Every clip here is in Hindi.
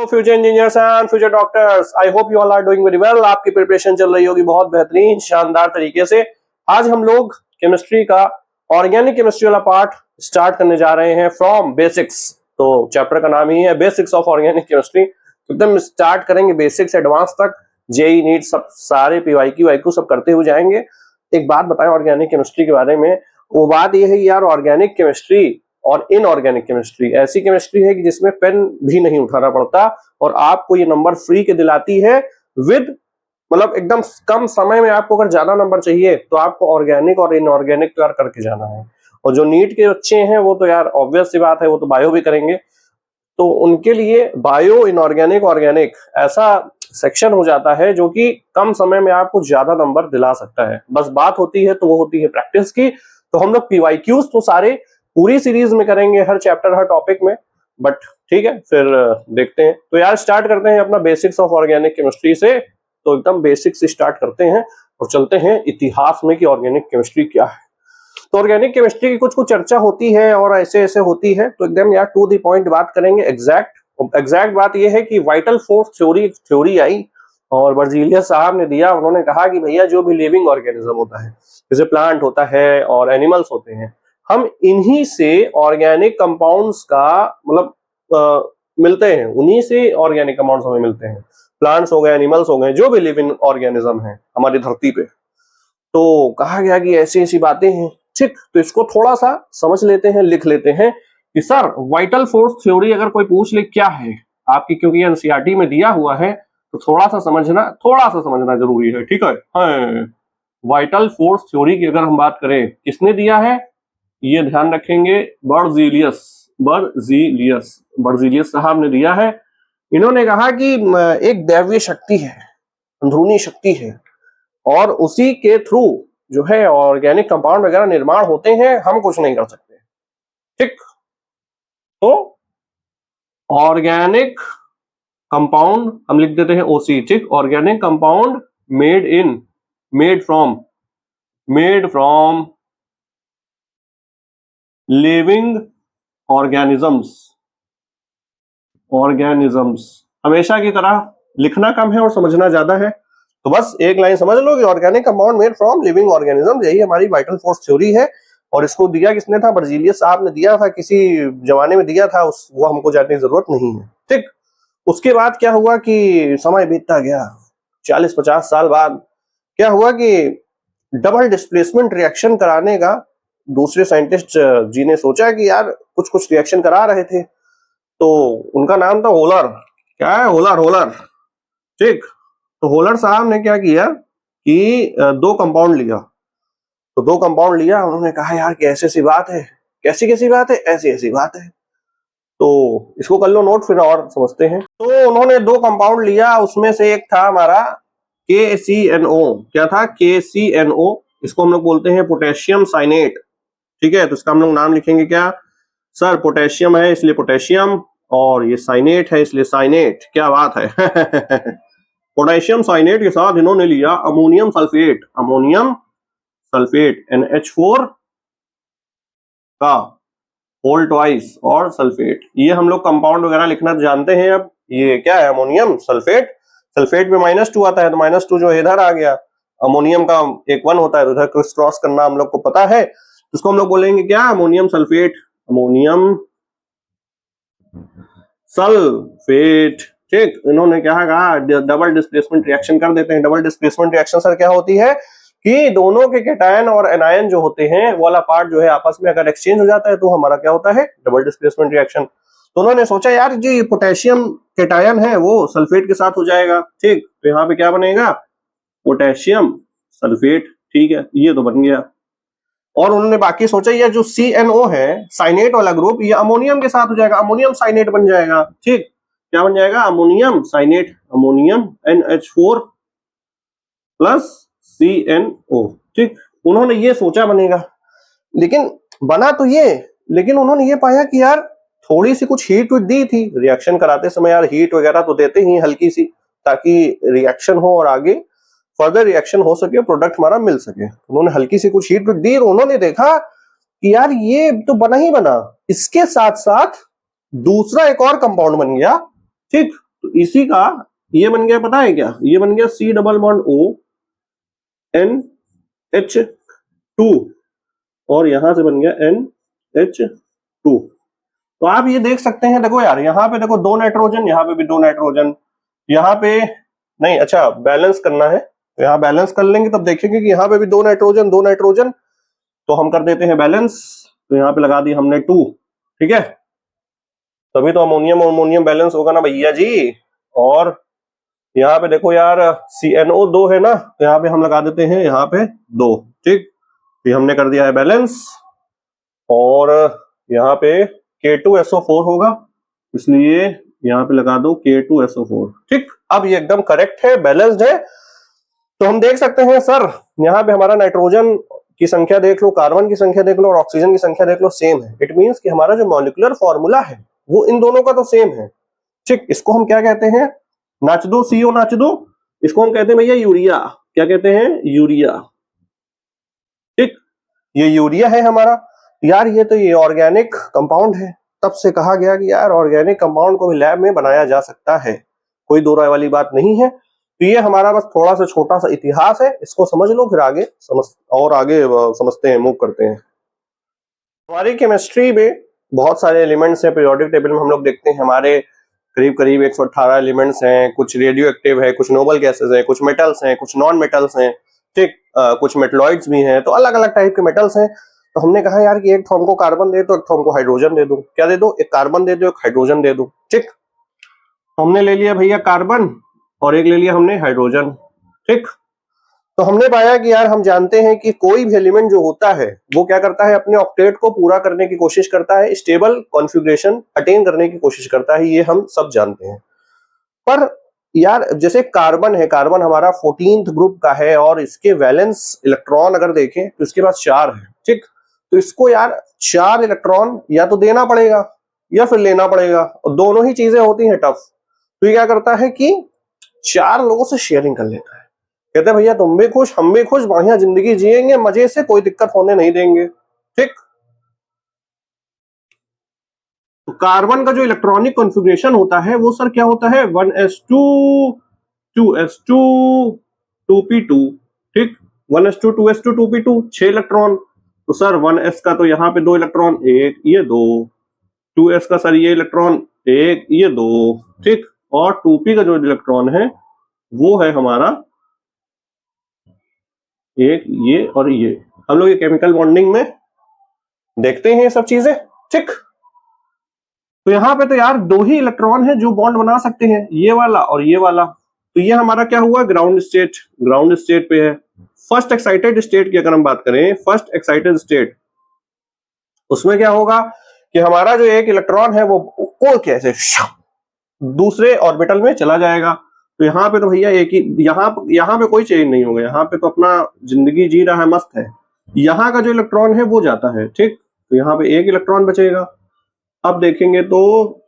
Future engineers and future doctors, I hope you all are doing very well. आपकी प्रिपरेशन चल रही होगी बहुत बेहतरीन शानदार तरीके से। आज हम लोग केमिस्ट्री का ऑर्गेनिक केमिस्ट्री वाला पार्ट स्टार्ट करने जा रहे हैं फ्रॉम बेसिक्स। तो चैप्टर का नाम ही है बेसिक्स ऑफ ऑर्गेनिक केमिस्ट्री। एकदम स्टार्ट करेंगे बेसिक्स एडवांस तक, जेई नीट सब सारे पीवाईक्यू वाईक्यू सब करते हुए जाएंगे। एक बात बताएं ऑर्गेनिक केमिस्ट्री के बारे में, वो बात यह है कि यार ऑर्गेनिक केमिस्ट्री और इनऑर्गेनिक केमिस्ट्री ऐसी केमिस्ट्री है कि जिसमें पेन भी नहीं उठाना पड़ता और आपको ये नंबर फ्री के दिलाती है विद मतलब एकदम कम समय में। आपको अगर ज्यादा नंबर चाहिए तो आपको ऑर्गेनिक और इनऑर्गेनिक तैयार करके जाना है। और जो नीट के बच्चे हैं वो तो यार ऑब्वियस सी बात है, वो तो बायो भी करेंगे, तो उनके लिए बायो इनऑर्गेनिक ऑर्गेनिक ऐसा सेक्शन हो जाता है जो कि कम समय में आपको ज्यादा नंबर दिला सकता है। बस बात होती है तो वो होती है प्रैक्टिस की। तो हम लोग पीवाईक्यूज तो सारे पूरी सीरीज में करेंगे, हर चैप्टर हर टॉपिक में, बट ठीक है फिर देखते हैं। तो यार स्टार्ट करते हैं अपना बेसिक्स ऑफ ऑर्गेनिक केमिस्ट्री से। तो एकदम बेसिक से स्टार्ट करते हैं और चलते हैं इतिहास में कि ऑर्गेनिक केमिस्ट्री क्या है। तो ऑर्गेनिक केमिस्ट्री की कुछ चर्चा होती है और ऐसे ऐसे होती है, तो एकदम यार टू द पॉइंट बात करेंगे। एग्जैक्ट बात यह है कि वाइटल फोर्स थ्योरी आई और बर्जीलियस साहब ने दिया। उन्होंने कहा कि भैया जो भी लिविंग ऑर्गेनिज्म होता है, जैसे प्लांट होता है और एनिमल्स होते हैं, हम इन्हीं से ऑर्गेनिक कंपाउंड्स का मतलब मिलते हैं, उन्हीं से ऑर्गेनिक कंपाउंड्स हमें मिलते हैं। प्लांट्स हो गए, एनिमल्स हो गए, जो भी लिविंग ऑर्गेनिज्म है हमारी धरती पे। तो कहा गया कि ऐसी ऐसी बातें हैं। ठीक, तो इसको थोड़ा सा समझ लेते हैं, लिख लेते हैं कि सर वाइटल फोर्स थ्योरी अगर कोई पूछ ले क्या है आपकी, क्योंकि एनसीईआरटी में दिया हुआ है तो थोड़ा सा समझना जरूरी है। ठीक है, वाइटल फोर्स थ्योरी की अगर हम बात करें, किसने दिया है ये ध्यान रखेंगे, बर्जीलियस साहब ने दिया है। इन्होंने कहा कि एक दैवीय शक्ति है, अंदरूनी शक्ति है, और उसी के थ्रू जो है ऑर्गेनिक कंपाउंड वगैरह निर्माण होते हैं, हम कुछ नहीं कर सकते। ठीक, तो ऑर्गेनिक कंपाउंड हम लिख देते हैं ओसी। ठीक, organic compound made from living organisms. हमेशा की तरह लिखना कम है और समझना ज्यादा है, तो बस एक लाइन समझ लो कि organic compound made from living organisms, यही हमारी वाइटल फोर्स थ्योरी है। और इसको दिया किसने था? बर्जीलियस साहब ने दिया था, किसी जमाने में दिया था, वो हमको जानने की जरूरत नहीं है। ठीक, उसके बाद क्या हुआ कि समय बीतता गया, 40-50 साल बाद क्या हुआ कि डबल डिस्प्लेसमेंट रिएक्शन कराने का दूसरे साइंटिस्ट जी ने सोचा कि यार कुछ रिएक्शन करा रहे थे, तो उनका नाम था होलर। क्या है? होलर। ठीक, तो होलर साहब ने क्या किया कि दो कंपाउंड लिया। उन्होंने कहा यार कैसी ऐसी बात है, ऐसी बात है, तो इसको कर लो नोट, फिर और समझते हैं। तो उन्होंने दो कंपाउंड लिया, उसमें से एक था हमारा KCNO। क्या था? KCNO। इसको हम लोग बोलते हैं पोटेशियम साइनेट। ठीक है, तो इसका हम लोग नाम लिखेंगे क्या? सर पोटेशियम है इसलिए पोटेशियम, और ये साइनेट है इसलिए साइनेट। क्या बात है पोटेशियम साइनेट के साथ इन्होंने लिया अमोनियम सल्फेट NH4 का होल ट्वाइस और सल्फेट। ये हम लोग कंपाउंड वगैरह लिखना जानते हैं। अब ये क्या है? अमोनियम सल्फेट में -2 आता है, तो -2 जो इधर आ गया, अमोनियम का एक 1 होता है, तो इधर क्रॉस करना हम लोग को पता है। इसको हम लोग बोलेंगे क्या? Ammonium sulphate. ठीक, इन्होंने क्या कहा? डबल डिस्प्लेसमेंट रिएक्शन कर देते हैं। डबल डिस्प्लेसमेंट रिएक्शन सर क्या होती है कि दोनों के कैटायन और एनायन जो होते हैं वो वाला पार्ट जो है आपस में अगर एक्सचेंज हो जाता है तो हमारा क्या होता है? Double displacement reaction. तो उन्होंने सोचा यार जो ये पोटेशियम कैटायन है वो सल्फेट के साथ हो जाएगा। ठीक, तो यहाँ पे क्या बनेगा? Potassium sulphate. ठीक है, ये तो बन गया। और उन्होंने बाकी सोचा ये जो CNO है साइनेट वाला ग्रुप, ये अमोनियम के साथ हो जाएगा, अमोनियम साइनेट बन जाएगा। ठीक, क्या बन जाएगा? Ammonium cyanate, ammonium NH4 plus CNO। ठीक, उन्होंने ये सोचा बनेगा, लेकिन बना तो ये, लेकिन उन्होंने ये पाया कि यार थोड़ी सी कुछ हीट दी थी रिएक्शन कराते समय। यार हीट वगैरह तो देते ही हल्की सी, ताकि रिएक्शन हो और आगे फर्दर रिएक्शन हो सके, प्रोडक्ट हमारा मिल सके। उन्होंने हल्की सी कुछ हीट दी और उन्होंने देखा कि यार ये तो बना ही बना, इसके साथ साथ दूसरा एक और कंपाउंड बन गया। ठीक, तो इसी का ये बन गया, पता है क्या, ये बन गया C double bond O NH2 और यहां से बन गया NH2। तो आप ये देख सकते हैं, देखो यार यहाँ पे देखो 2 नाइट्रोजन, यहाँ पे भी 2 नाइट्रोजन, यहाँ पे नहीं, अच्छा बैलेंस करना है तो यहाँ बैलेंस कर लेंगे, तब देखेंगे कि यहाँ पे भी 2 नाइट्रोजन 2 नाइट्रोजन, तो हम कर देते हैं बैलेंस। तो यहाँ पे लगा दी हमने 2, ठीक है, तभी तो अमोनियम अमोनियम बैलेंस होगा ना भैया जी। और यहाँ पे देखो यार CNO 2 है ना, तो यहाँ पे हम लगा देते हैं यहाँ पे 2, ठीक, ये हमने कर दिया है बैलेंस। और यहाँ पे K2SO4 होगा, इसलिए यहाँ पे लगा दो K2SO4, ठीक। अब ये एकदम करेक्ट है, बैलेंस्ड है। तो हम देख सकते हैं सर यहाँ पे हमारा नाइट्रोजन की संख्या देख लो, कार्बन की संख्या देख लो और ऑक्सीजन की संख्या देख लो, सेम है। इट मींस कि हमारा जो मॉलिक्यूलर फॉर्मूला है वो इन दोनों का तो सेम है, ठीक। इसको हम क्या कहते हैं, नाच दो CO नाच दो, इसको हम कहते हैं भैया यूरिया। क्या कहते हैं, यूरिया, ठीक। ये यूरिया है हमारा यार, ये तो ये ऑर्गेनिक कंपाउंड है। तब से कहा गया कि यार ऑर्गेनिक कंपाउंड को भी लैब में बनाया जा सकता है, कोई दो राय वाली बात नहीं है। तो ये हमारा बस थोड़ा सा छोटा सा इतिहास है, इसको समझ लो, फिर आगे समझते हैं, मूव करते हैं। हमारी केमिस्ट्री में बहुत सारे एलिमेंट्स हैं। पीरियोडिक टेबल में हम लोग देखते हैं हमारे करीब करीब 118 एलिमेंट्स हैं। कुछ रेडियो एक्टिव है, कुछ नोबल गैसेस हैं, कुछ मेटल्स हैं, कुछ नॉन मेटल्स हैं, ठीक, कुछ मेटलॉइड्स भी हैं। तो अलग अलग टाइप के मेटल्स हैं। तो हमने कहा यार कि एक तो हमको कार्बन दे दो, एक तो हमको हाइड्रोजन दे दो। क्या दे दो, एक कार्बन दे दो, एक हाइड्रोजन दे दो, ठीक। हमने ले लिया भैया कार्बन और एक ले लिया हमने हाइड्रोजन, ठीक। तो हमने पाया कि यार हम जानते हैं कि कोई भी एलिमेंट जो होता है वो क्या करता है, अपने ऑक्टेट को पूरा करने की कोशिश करता है, स्टेबल कॉन्फ़िगरेशन अटेन करने की कोशिश करता है, ये हम सब जानते हैं। पर यार जैसे कार्बन है, कार्बन हमारा 14th ग्रुप का है और इसके वैलेंस इलेक्ट्रॉन अगर देखें तो इसके पास 4 है, ठीक। तो इसको यार 4 इलेक्ट्रॉन या तो देना पड़ेगा या फिर लेना पड़ेगा, और दोनों ही चीजें होती हैं टफ। तो ये क्या करता है कि 4 लोगों से शेयरिंग कर लेता है। कहते हैं भैया तुम भी खुश हम भी खुश, बढ़िया जिंदगी जिएंगे मजे से, कोई दिक्कत होने नहीं देंगे, ठीक। तो कार्बन का जो इलेक्ट्रॉनिक कॉन्फ़िगरेशन होता है वो सर क्या होता है, 1s2 2s2 2p2, ठीक, 1s2 2s2 2p2, 6 इलेक्ट्रॉन। तो सर 1s का तो यहाँ पे 2 इलेक्ट्रॉन, एक ये 2, 2s का सर ये इलेक्ट्रॉन एक ये 2, ठीक। और 2p का जो इलेक्ट्रॉन है वो है हमारा एक ये और ये। हम लोग ये केमिकल बॉन्डिंग में देखते हैं ये सब चीजें, ठीक। तो यहाँ पे तो यार 2 ही इलेक्ट्रॉन है जो बॉन्ड बना सकते हैं, ये वाला और ये वाला। तो ये हमारा क्या हुआ, ग्राउंड स्टेट, ग्राउंड स्टेट पे है। फर्स्ट एक्साइटेड स्टेट की अगर हम बात करें, फर्स्ट एक्साइटेड स्टेट, उसमें क्या होगा कि हमारा जो एक इलेक्ट्रॉन है वो उड़ के ऐसे दूसरे ऑर्बिटल में चला जाएगा। तो यहाँ पे तो भैया एक ही, यहाँ पे कोई चेंज नहीं होगा, यहाँ पे तो अपना जिंदगी जी रहा है, मस्त है। यहाँ का जो इलेक्ट्रॉन है वो जाता है, ठीक। तो यहाँ पे एक इलेक्ट्रॉन बचेगा। अब देखेंगे तो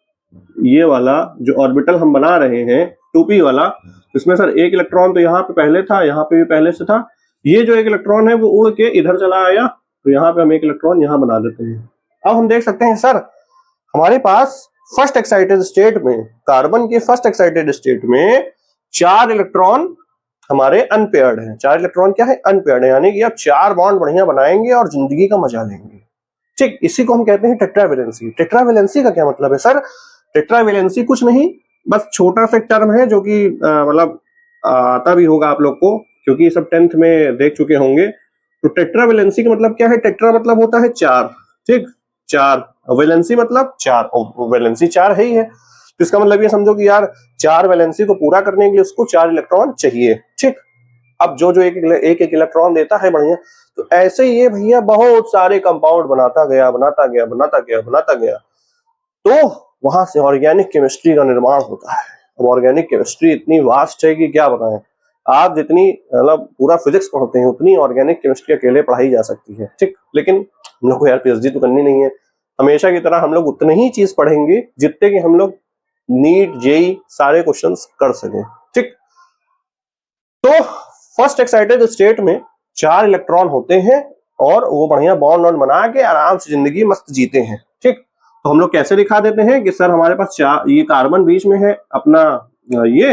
ये वाला जो ऑर्बिटल हम बना रहे हैं 2p वाला, इसमें सर एक इलेक्ट्रॉन तो यहाँ पे पहले था, यहाँ पे भी पहले से था। ये जो एक इलेक्ट्रॉन है वो उड़ के इधर चला आया, तो यहाँ पे हम एक इलेक्ट्रॉन यहाँ बना देते हैं। अब हम देख सकते हैं सर हमारे पास फर्स्ट एक्साइटेड स्टेट में, कार्बन के फर्स्ट एक्साइटेड स्टेट में 4 इलेक्ट्रॉन हमारे अनपेयर्ड हैं। 4 इलेक्ट्रॉन क्या है, अनपेयर्ड है, यानी कि आप 4 बॉन्ड बढ़िया बनाएंगे और जिंदगी का मजा लेंगे, ठीक। इसी को हम कहते हैं टेट्रावैलेंसी। टेट्रावैलेंसी का क्या मतलब है सर, टेट्रावैलेंसी कुछ नहीं, बस छोटा सा टर्म है जो कि मतलब आता भी होगा आप लोग को, क्योंकि सब 10th में देख चुके होंगे। तो टेट्रावैलेंसी का मतलब क्या है, टेट्रा मतलब होता है 4, ठीक, 4, वैलेंसी मतलब 4, वैलेंसी 4 है ही है। तो इसका मतलब ये समझो कि यार 4 वैलेंसी को पूरा करने के लिए उसको 4 इलेक्ट्रॉन चाहिए, ठीक। अब जो जो एक इलेक्ट्रॉन देता है बढ़िया, तो ऐसे ही ये भैया बहुत सारे कंपाउंड बनाता गया बनाता गया बनाता गया बनाता गया, तो वहां से ऑर्गेनिक केमिस्ट्री का निर्माण होता है। अब ऑर्गेनिक केमिस्ट्री इतनी वास्ट है कि क्या बताएं, आप जितनी मतलब पूरा फिजिक्स पढ़ते हैं उतनी ऑर्गेनिक केमिस्ट्री अकेले पढ़ाई जा सकती है, ठीक। लेकिन हम लोग को यार पीएचडी तो करनी नहीं है, हमेशा की तरह हम लोग उतने ही चीज पढ़ेंगे जितने कि हम लोग नीट जेई सारे क्वेश्चंस कर सकें, ठीक। तो फर्स्ट एक्साइटेड स्टेट में 4 इलेक्ट्रॉन होते हैं और वो बढ़िया बॉन्ड वॉन्ड बना के आराम से जिंदगी मस्त जीते हैं, ठीक। तो हम लोग कैसे दिखा देते हैं कि सर हमारे पास चार, ये कार्बन बीच में है अपना, ये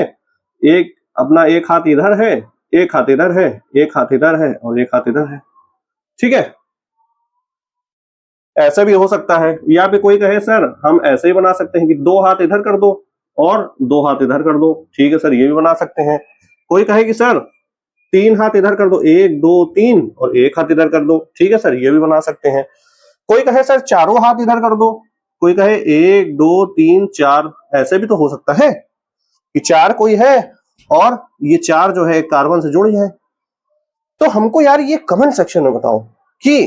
एक अपना एक हाथ इधर है, एक हाथ इधर है, एक हाथ इधर है और एक हाथ इधर है। ठीक है, ऐसा भी हो सकता है। या फिर कोई कहे सर हम ऐसे ही बना सकते हैं कि दो हाथ इधर कर दो और दो हाथ इधर कर दो। ठीक है सर, ये भी बना सकते हैं। कोई कहे कि सर तीन हाथ इधर कर दो, एक दो तीन, और एक हाथ इधर कर दो। ठीक है सर, ये भी बना सकते हैं। कोई कहे सर चारों हाथ इधर कर दो, कोई कहे एक दो तीन चार, ऐसे भी तो हो सकता है कि चार कोई है और ये चार जो है कार्बन से जुड़ जाए। तो हमको यार ये कमेंट सेक्शन में बताओ कि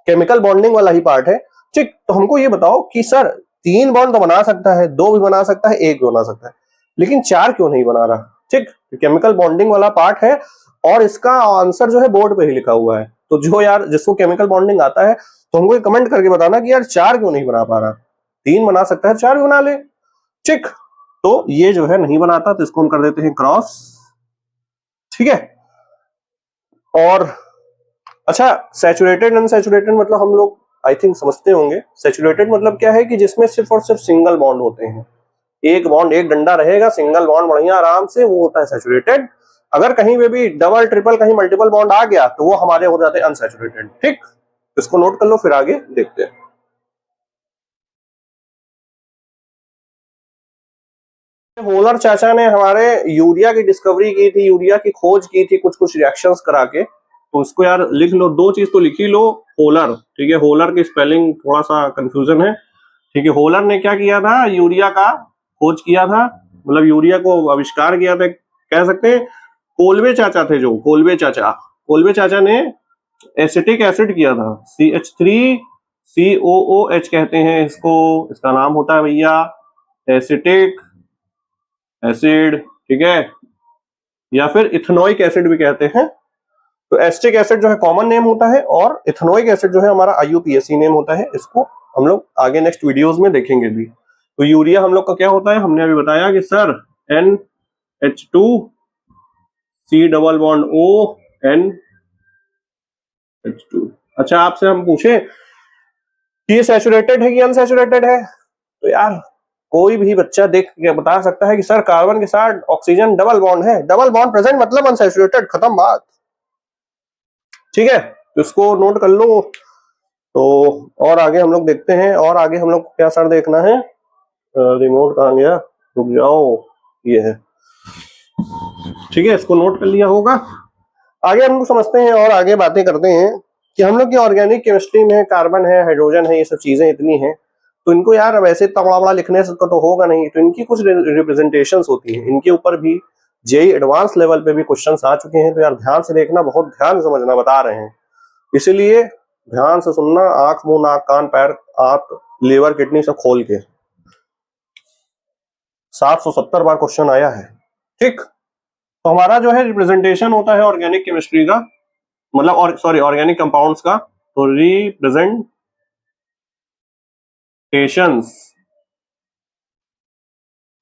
केमिकल बॉन्डिंग वाला ही पार्ट है। ठीक, तो हमको ये बताओ कि सर तीन बॉन्ड तो बना सकता है, दो भी बना सकता है, एक भी बना सकता है, लेकिन चार क्यों नहीं बना रहा। ठीक, केमिकल बॉन्डिंग वाला पार्ट है और इसका आंसर जो है बोर्ड पे ही लिखा हुआ है। तो जो यार जिसको केमिकल बॉन्डिंग आता है तो हमको ये कमेंट करके बताना कि यार चार क्यों नहीं बना पा रहा। तीन बना सकता है, चार भी बना ले। ठीक, तो ये जो है नहीं बनाता, तो इसको हम कर देते हैं क्रॉस। ठीक है, और अच्छा, सैचुरेटेड अनसैचुरेटेड मतलब हम लोग आई थिंक समझते होंगे। सैचुरेटेड मतलब क्या है कि जिसमें सिर्फ और सिर्फ सिंगल बॉन्ड होते हैं, एक बॉन्ड, एक डंडा रहेगा, सिंगल बॉन्ड बढ़िया आराम से, वो होता है सैचुरेटेड। अगर कहीं पे भी डबल ट्रिपल कहीं मल्टीपल बॉन्ड आ गया तो वो हमारे हो जाते हैं अनसैचुरेटेड। ठीक, इसको नोट कर लो, फिर आगे देखते हैं। होलर चाचा ने हमारे यूरिया की डिस्कवरी की थी, यूरिया की खोज की थी कुछ कुछ रिएक्शंस करा के। तो उसको यार लिख लो, दो चीज तो लिख ही लो। होलर, ठीक है, होलर की स्पेलिंग थोड़ा सा कंफ्यूजन है। ठीक है, होलर ने क्या किया था, यूरिया का खोज किया था, मतलब यूरिया को आविष्कार किया था, कह सकते हैं। कोलवे चाचा थे जो, कोलवे चाचा ने एसिटिक एसिड किया था, CH3COOH कहते हैं इसको, इसका नाम होता है भैया एसिटिक एसिड। ठीक है, या फिर इथेनोइक एसिड भी कहते हैं। तो एसिटिक एसिड जो है कॉमन नेम होता है और इथेनोइक एसिड जो है हमारा IUPAC नेम होता है। इसको हम लोग आगे नेक्स्ट वीडियोस में देखेंगे भी। तो यूरिया हम लोग का क्या होता है, हमने अभी बताया कि sir NH2C double bond O NH2। अच्छा, आपसे हम पूछे कि ये सैचुरेटेड है कि अनसैचुरेटेड है, तो यार कोई भी बच्चा देख के बता सकता है कि सर कार्बन के साथ ऑक्सीजन डबल बॉन्ड है, डबल बॉन्ड प्रेजेंट मतलब अनसैचुरेटेड, खत्म बात। ठीक है, तो इसको नोट कर लो। तो और आगे हम लोग देखते हैं, और आगे हम लोग क्या सर देखना है, रिमोट कहाँ गया, रुक जाओ, ये है। ठीक है, इसको नोट कर लिया होगा। आगे हम लोग समझते हैं और आगे बातें करते हैं कि हम लोग की ऑर्गेनिक केमिस्ट्री में कार्बन है, हाइड्रोजन है, ये सब चीजें इतनी हैं, तो इनको यार वैसे तगड़ा लिखने से तो होगा नहीं, तो इनकी कुछ रिप्रेजेंटेशंस होती हैं। इनके ऊपर भी जेई एडवांस लेवल पे भी क्वेश्चंस आ चुके हैं, तो यार ध्यान से देखना, बहुत ध्यान से समझना, बता रहे हैं, इसीलिए ध्यान से सुनना, आंख मुंह नाक कान पैर हाथ लीवर किडनी सब खोल के। 770 बार क्वेश्चन आया है। ठीक, तो हमारा जो है रिप्रेजेंटेशन होता है ऑर्गेनिक केमिस्ट्री का, मतलब ऑर्गेनिक कंपाउंड्स का। तो रिप्रेजेंटेशंस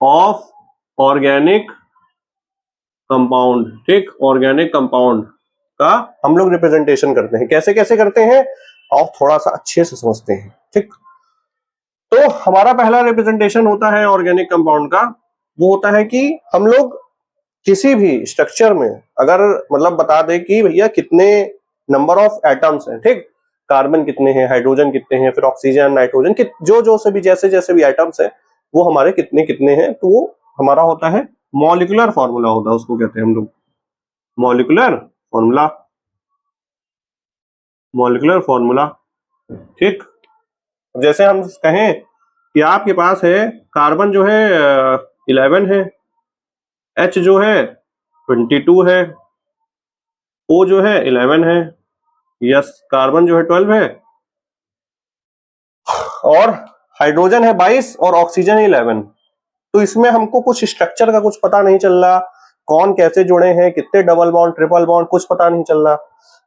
ऑफ ऑर्गेनिक कंपाउंड, ठीक, ऑर्गेनिक कंपाउंड का हम लोग रिप्रेजेंटेशन करते हैं। कैसे कैसे करते हैं और थोड़ा सा अच्छे से समझते हैं। ठीक, तो हमारा पहला रिप्रेजेंटेशन होता है ऑर्गेनिक कंपाउंड का, वो होता है कि हम लोग किसी भी स्ट्रक्चर में अगर मतलब बता दें कि भैया कितने नंबर ऑफ एटम्स हैं, ठीक, कार्बन कितने हैं, हाइड्रोजन कितने हैं, फिर ऑक्सीजन, नाइट्रोजन, जो से भी जैसे जैसे भी एटम्स हैं वो हमारे कितने कितने हैं, तो वो हमारा होता है मॉलिक्यूलर फॉर्मूला होता है, उसको कहते हैं हम लोग मॉलिक्यूलर फॉर्मूला, मॉलिक्यूलर फॉर्मूला। ठीक, जैसे हम कहें कि आपके पास है कार्बन जो है 11 है, H जो है 22 है, O जो है 11 है, यस कार्बन जो है 12 है, और हाइड्रोजन है 22 और ऑक्सीजन 11। तो इसमें हमको कुछ स्ट्रक्चर का कुछ पता नहीं चल रहा, कौन कैसे जुड़े हैं, कितने डबल बॉन्ड ट्रिपल बॉन्ड, कुछ पता नहीं चल रहा।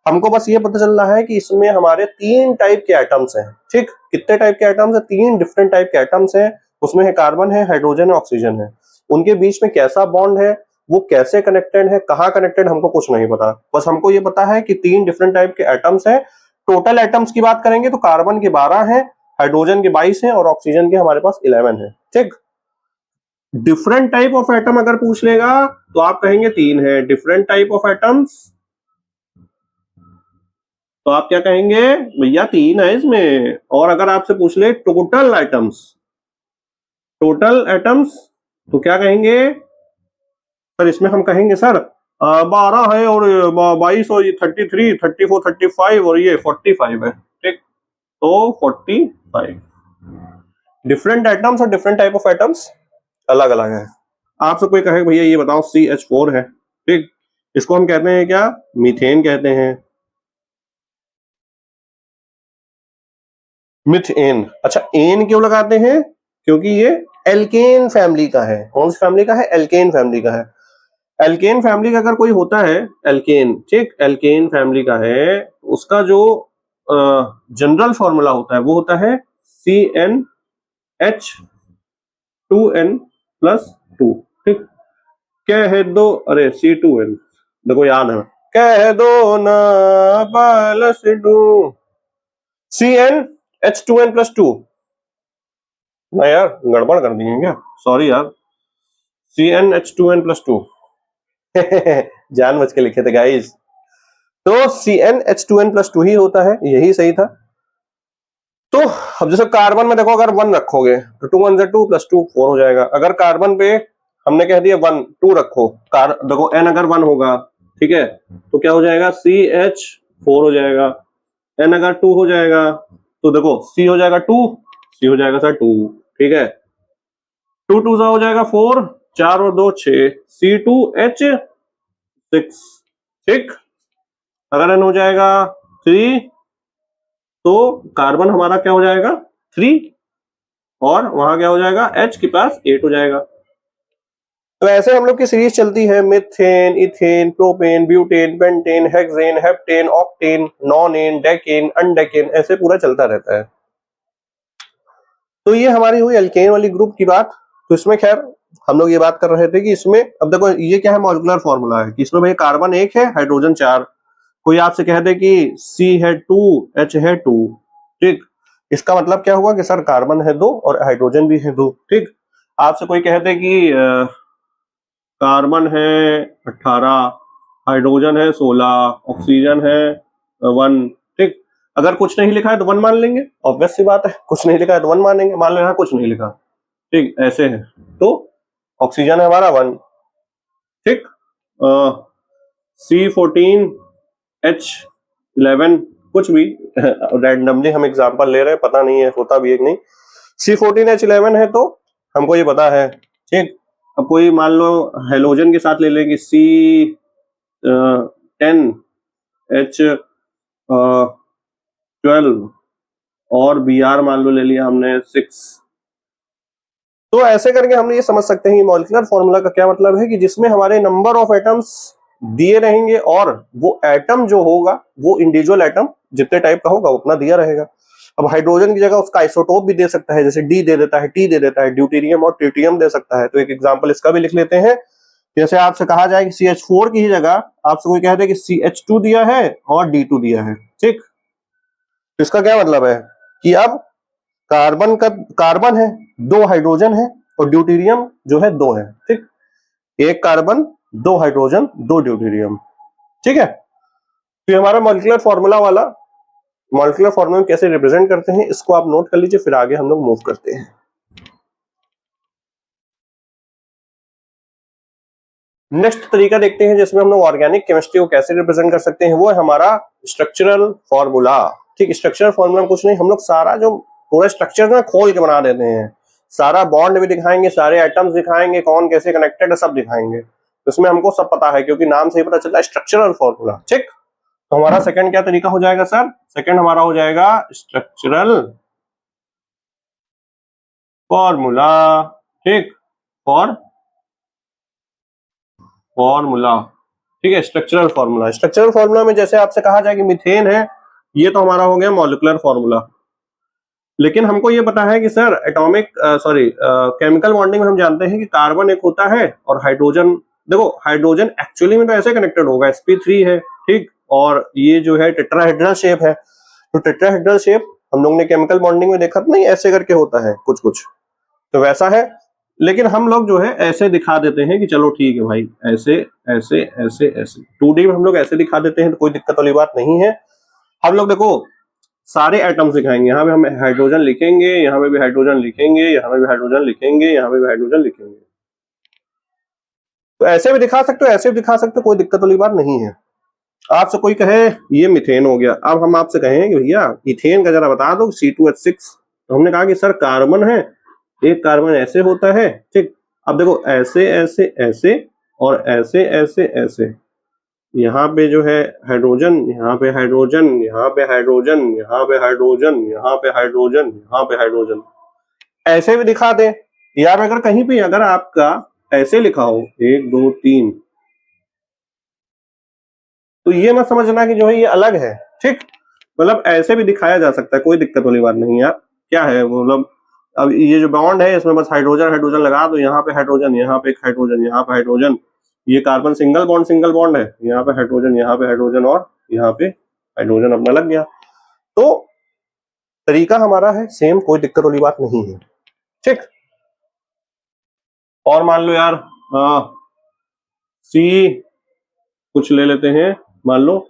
हमको बस ये पता चल रहा है कि इसमें हमारे 3 टाइप के एटम्स हैं। ठीक, कितने टाइप के एटम्स हैं, 3 डिफरेंट टाइप के एटम्स हैं। उसमें है कार्बन है, हाइड्रोजन है, ऑक्सीजन है। उनके बीच में कैसा बॉन्ड है, वो कैसे कनेक्टेड है, कहाँ कनेक्टेड, हमको कुछ नहीं पता। बस हमको ये पता है कि 3 डिफरेंट टाइप के एटम्स हैं। टोटल एटम्स की बात करेंगे तो कार्बन के 12 हैं, हाइड्रोजन के 22 हैं और ऑक्सीजन के हमारे पास 11 है। ठीक, डिफरेंट टाइप ऑफ एटम अगर पूछ लेगा तो आप कहेंगे 3 है। डिफरेंट टाइप ऑफ एटम्स तो आप क्या कहेंगे भैया 3 है इसमें। और अगर आपसे पूछ ले टोटल एटम्स, टोटल एटम्स तो क्या कहेंगे सर? इसमें हम कहेंगे सर 12 है और 22 और 33, 34, 35 और ये 45 है। ठीक, तो 45 डिफरेंट एटम्स और डिफरेंट टाइप ऑफ एटम्स अलग अलग है। आपसे कोई कहे भैया ये बताओ CH4 है, ठीक, इसको हम कहते हैं क्या? मीथेन कहते हैं, मिथेन। अच्छा, एन क्यों लगाते हैं? क्योंकि ये एल्केन फैमिली का है। कौन सी फैमिली का है? एल्केन फैमिली का है। एल्केन फैमिली का अगर कोई होता है एल्केन, ठीक, एल्केन फैमिली का है, उसका जो जनरल फॉर्मूला होता है वो होता है CnH2n+2। ठीक, कह दो, अरे C2n, देखो याद है, कह दो ना प्लस 2 CnH2n+2। ना यार, गड़बड़ कर दी है क्या? सॉरी यार, CnH2n+2 जानबूझ के लिखे थे गाइस। तो CnH2n+2 ही होता है, यही सही था। तो अब जैसे कार्बन में देखो, अगर 1 रखोगे तो 2 1 2 + 2 4 हो जाएगा। अगर कार्बन पे हमने कह दिया 1 2 रखो, देखो n अगर 1 होगा, ठीक है, तो क्या हो जाएगा? CH4 हो जाएगा। n अगर 2 हो जाएगा तो देखो C हो जाएगा 2, C हो जाएगा सर 2, ठीक है, 2 2 हो जाएगा 4, 4 और 2 6, C2H6। ठीक, अगर n हो जाएगा 3 तो कार्बन हमारा क्या हो जाएगा? 3, और वहां क्या हो जाएगा? H के पास 8 हो जाएगा। तो ऐसे हम लोग की सीरीज चलती है, methane, ethane, propane, butane, pentane, hexane, heptane, octane, nonane, decane, undecane, ऐसे पूरा चलता रहता है। तो ये हमारी हुई एल्केन वाली ग्रुप की बात। तो इसमें खैर हम लोग ये बात कर रहे थे कि इसमें, अब देखो ये क्या है? मॉलिक्यूलर फॉर्मूला है कि इसमें भाई कार्बन 1 है, हाइड्रोजन 4। कोई आपसे कह दे कि C है 2, H है 2, ठीक, इसका मतलब क्या हुआ कि सर कार्बन है 2 और हाइड्रोजन भी है 2। ठीक, आपसे कोई कह दे कि कार्बन है 18, हाइड्रोजन है 16, ऑक्सीजन है 1। ठीक, अगर कुछ नहीं लिखा है तो 1 मान लेंगे, ऑब्वियस सी बात है, कुछ नहीं लिखा है तो 1 मानेंगे। मान लेना कुछ नहीं लिखा, ठीक, ऐसे है, तो ऑक्सीजन है हमारा 1। ठीक, C14H11, कुछ भी रैंडमली हम एग्जांपल ले रहे हैं, पता नहीं है होता भी है कि नहीं। C14H11 है तो हमको ये पता है। ठीक, अब कोई मान लो हेलोजन के साथ ले लेंगे C10H12 और Br मान लो ले लिया हमने 6। तो ऐसे करके हम ये समझ सकते हैं मॉलिक्यूलर फॉर्मूला का क्या मतलब है कि जिसमें हमारे नंबर ऑफ एटम्स दिए रहेंगे और वो एटम जो होगा वो इंडिविजुअल एटम जितने टाइप का होगा उतना दिया रहेगा। अब हाइड्रोजन की जगह उसका आइसोटोप भी दे सकता है, जैसे D दे देता है, T दे देता है, ड्यूटेरियम और ट्रिटियम दे सकता है। तो एक एग्जांपल इसका भी लिख लेते हैं। जैसे आपसे कहा जाए कि CH4 की ही जगह आपसे कोई कह दे कि CH2 दिया है और D2 दिया है। ठीक, तो इसका क्या मतलब है कि अब कार्बन है, 2 हाइड्रोजन है और ड्यूटेरियम जो है 2 है। ठीक, 1 कार्बन 2 हाइड्रोजन 2 ड्यूटेरियम। ठीक है, तो हमारा मॉलिक्यूलर फॉर्मूला वाला, मॉलिक्यूलर फॉर्मूला कैसे रिप्रेजेंट करते हैं इसको आप नोट कर लीजिए, फिर आगे हम लोग मूव करते हैं। नेक्स्ट तरीका देखते हैं जिसमें हम लोग ऑर्गेनिक केमिस्ट्री को कैसे रिप्रेजेंट कर सकते हैं, वो है हमारा स्ट्रक्चरल फॉर्मूला। ठीक, स्ट्रक्चरल फॉर्मूला कुछ नहीं, हम लोग सारा जो पूरा स्ट्रक्चर ना खोल के बना देते हैं, सारा बॉन्ड भी दिखाएंगे, सारे एटम्स दिखाएंगे, कौन कैसे कनेक्टेड है सब दिखाएंगे। तो इसमें हमको सब पता है क्योंकि नाम से ही पता चलता है स्ट्रक्चरल फॉर्मूला। ठीक, तो हमारा सेकंड क्या तरीका हो जाएगा सर? सेकंड हमारा हो जाएगा स्ट्रक्चरल फॉर्मूला। ठीक, फॉर्मूला, ठीक है, स्ट्रक्चरल फॉर्मूला। स्ट्रक्चरल फॉर्मूला में जैसे आपसे कहा जाए कि मीथेन है, ये तो हमारा हो गया मॉलिक्यूलर फॉर्मूला। लेकिन हमको ये पता है कि सर एटॉमिक केमिकल बॉन्डिंग में हम जानते हैं कि कार्बन एक होता है और हाइड्रोजन, देखो हाइड्रोजन एक्चुअली में तो ऐसे कनेक्टेड होगा, sp3 है, ठीक, और ये जो है टेट्राहेड्रल शेप है। तो टेट्राहेड्रल शेप हम लोग ने केमिकल बॉन्डिंग में देखा था नहीं, ऐसे करके होता है कुछ कुछ, तो वैसा है। लेकिन हम लोग जो है ऐसे दिखा देते हैं कि चलो ठीक है भाई, ऐसे ऐसे ऐसे ऐसे 2D में हम लोग ऐसे दिखा देते हैं, तो कोई दिक्कत वाली बात नहीं है। हम लोग देखो सारे एटम्स दिखाएंगे, यहाँ पे हम हाइड्रोजन लिखेंगे, यहाँ पे भी हाइड्रोजन लिखेंगे, यहाँ पे भी हाइड्रोजन लिखेंगे, यहाँ पे भी हाइड्रोजन लिखेंगे। तो ऐसे भी दिखा सकते हो, ऐसे भी दिखा सकते हो, कोई दिक्कत वाली बात नहीं है। आपसे कोई कहे ये मीथेन हो गया, अब हम आपसे कहें कि भैया इथेन का जरा बता दो, C2H6, तो हमने कहा कि सर कार्बन है, एक कार्बन ऐसे होता है, ठीक। अब देखो ऐसे ऐसे ऐसे और ऐसे ऐसे ऐसे, यहाँ पे जो है हाइड्रोजन, यहाँ पे हाइड्रोजन, यहाँ पे हाइड्रोजन, यहाँ पे हाइड्रोजन, यहाँ पे हाइड्रोजन, यहाँ पे हाइड्रोजन, ऐसे भी दिखा दे। या अगर कहीं पे अगर आपका ऐसे लिखा हो 1 2 3, तो ये मत समझना कि जो है ये अलग है, ठीक। मतलब ऐसे भी दिखाया जा सकता है, कोई दिक्कत वाली बात नहीं है। क्या है मतलब, अब ये जो बॉन्ड है इसमें बस हाइड्रोजन हाइड्रोजन लगा दो, यहाँ पे हाइड्रोजन, यहाँ पे एक हाइड्रोजन, यहाँ पे हाइड्रोजन, ये कार्बन सिंगल बॉन्ड है, यहाँ पे हाइड्रोजन, यहाँ पे हाइड्रोजन और यहाँ पे हाइड्रोजन अपना लग गया। तो तरीका हमारा है सेम, कोई दिक्कत वाली बात नहीं है, ठीक। और मान लो यार सी कुछ ले लेते हैं, मान लो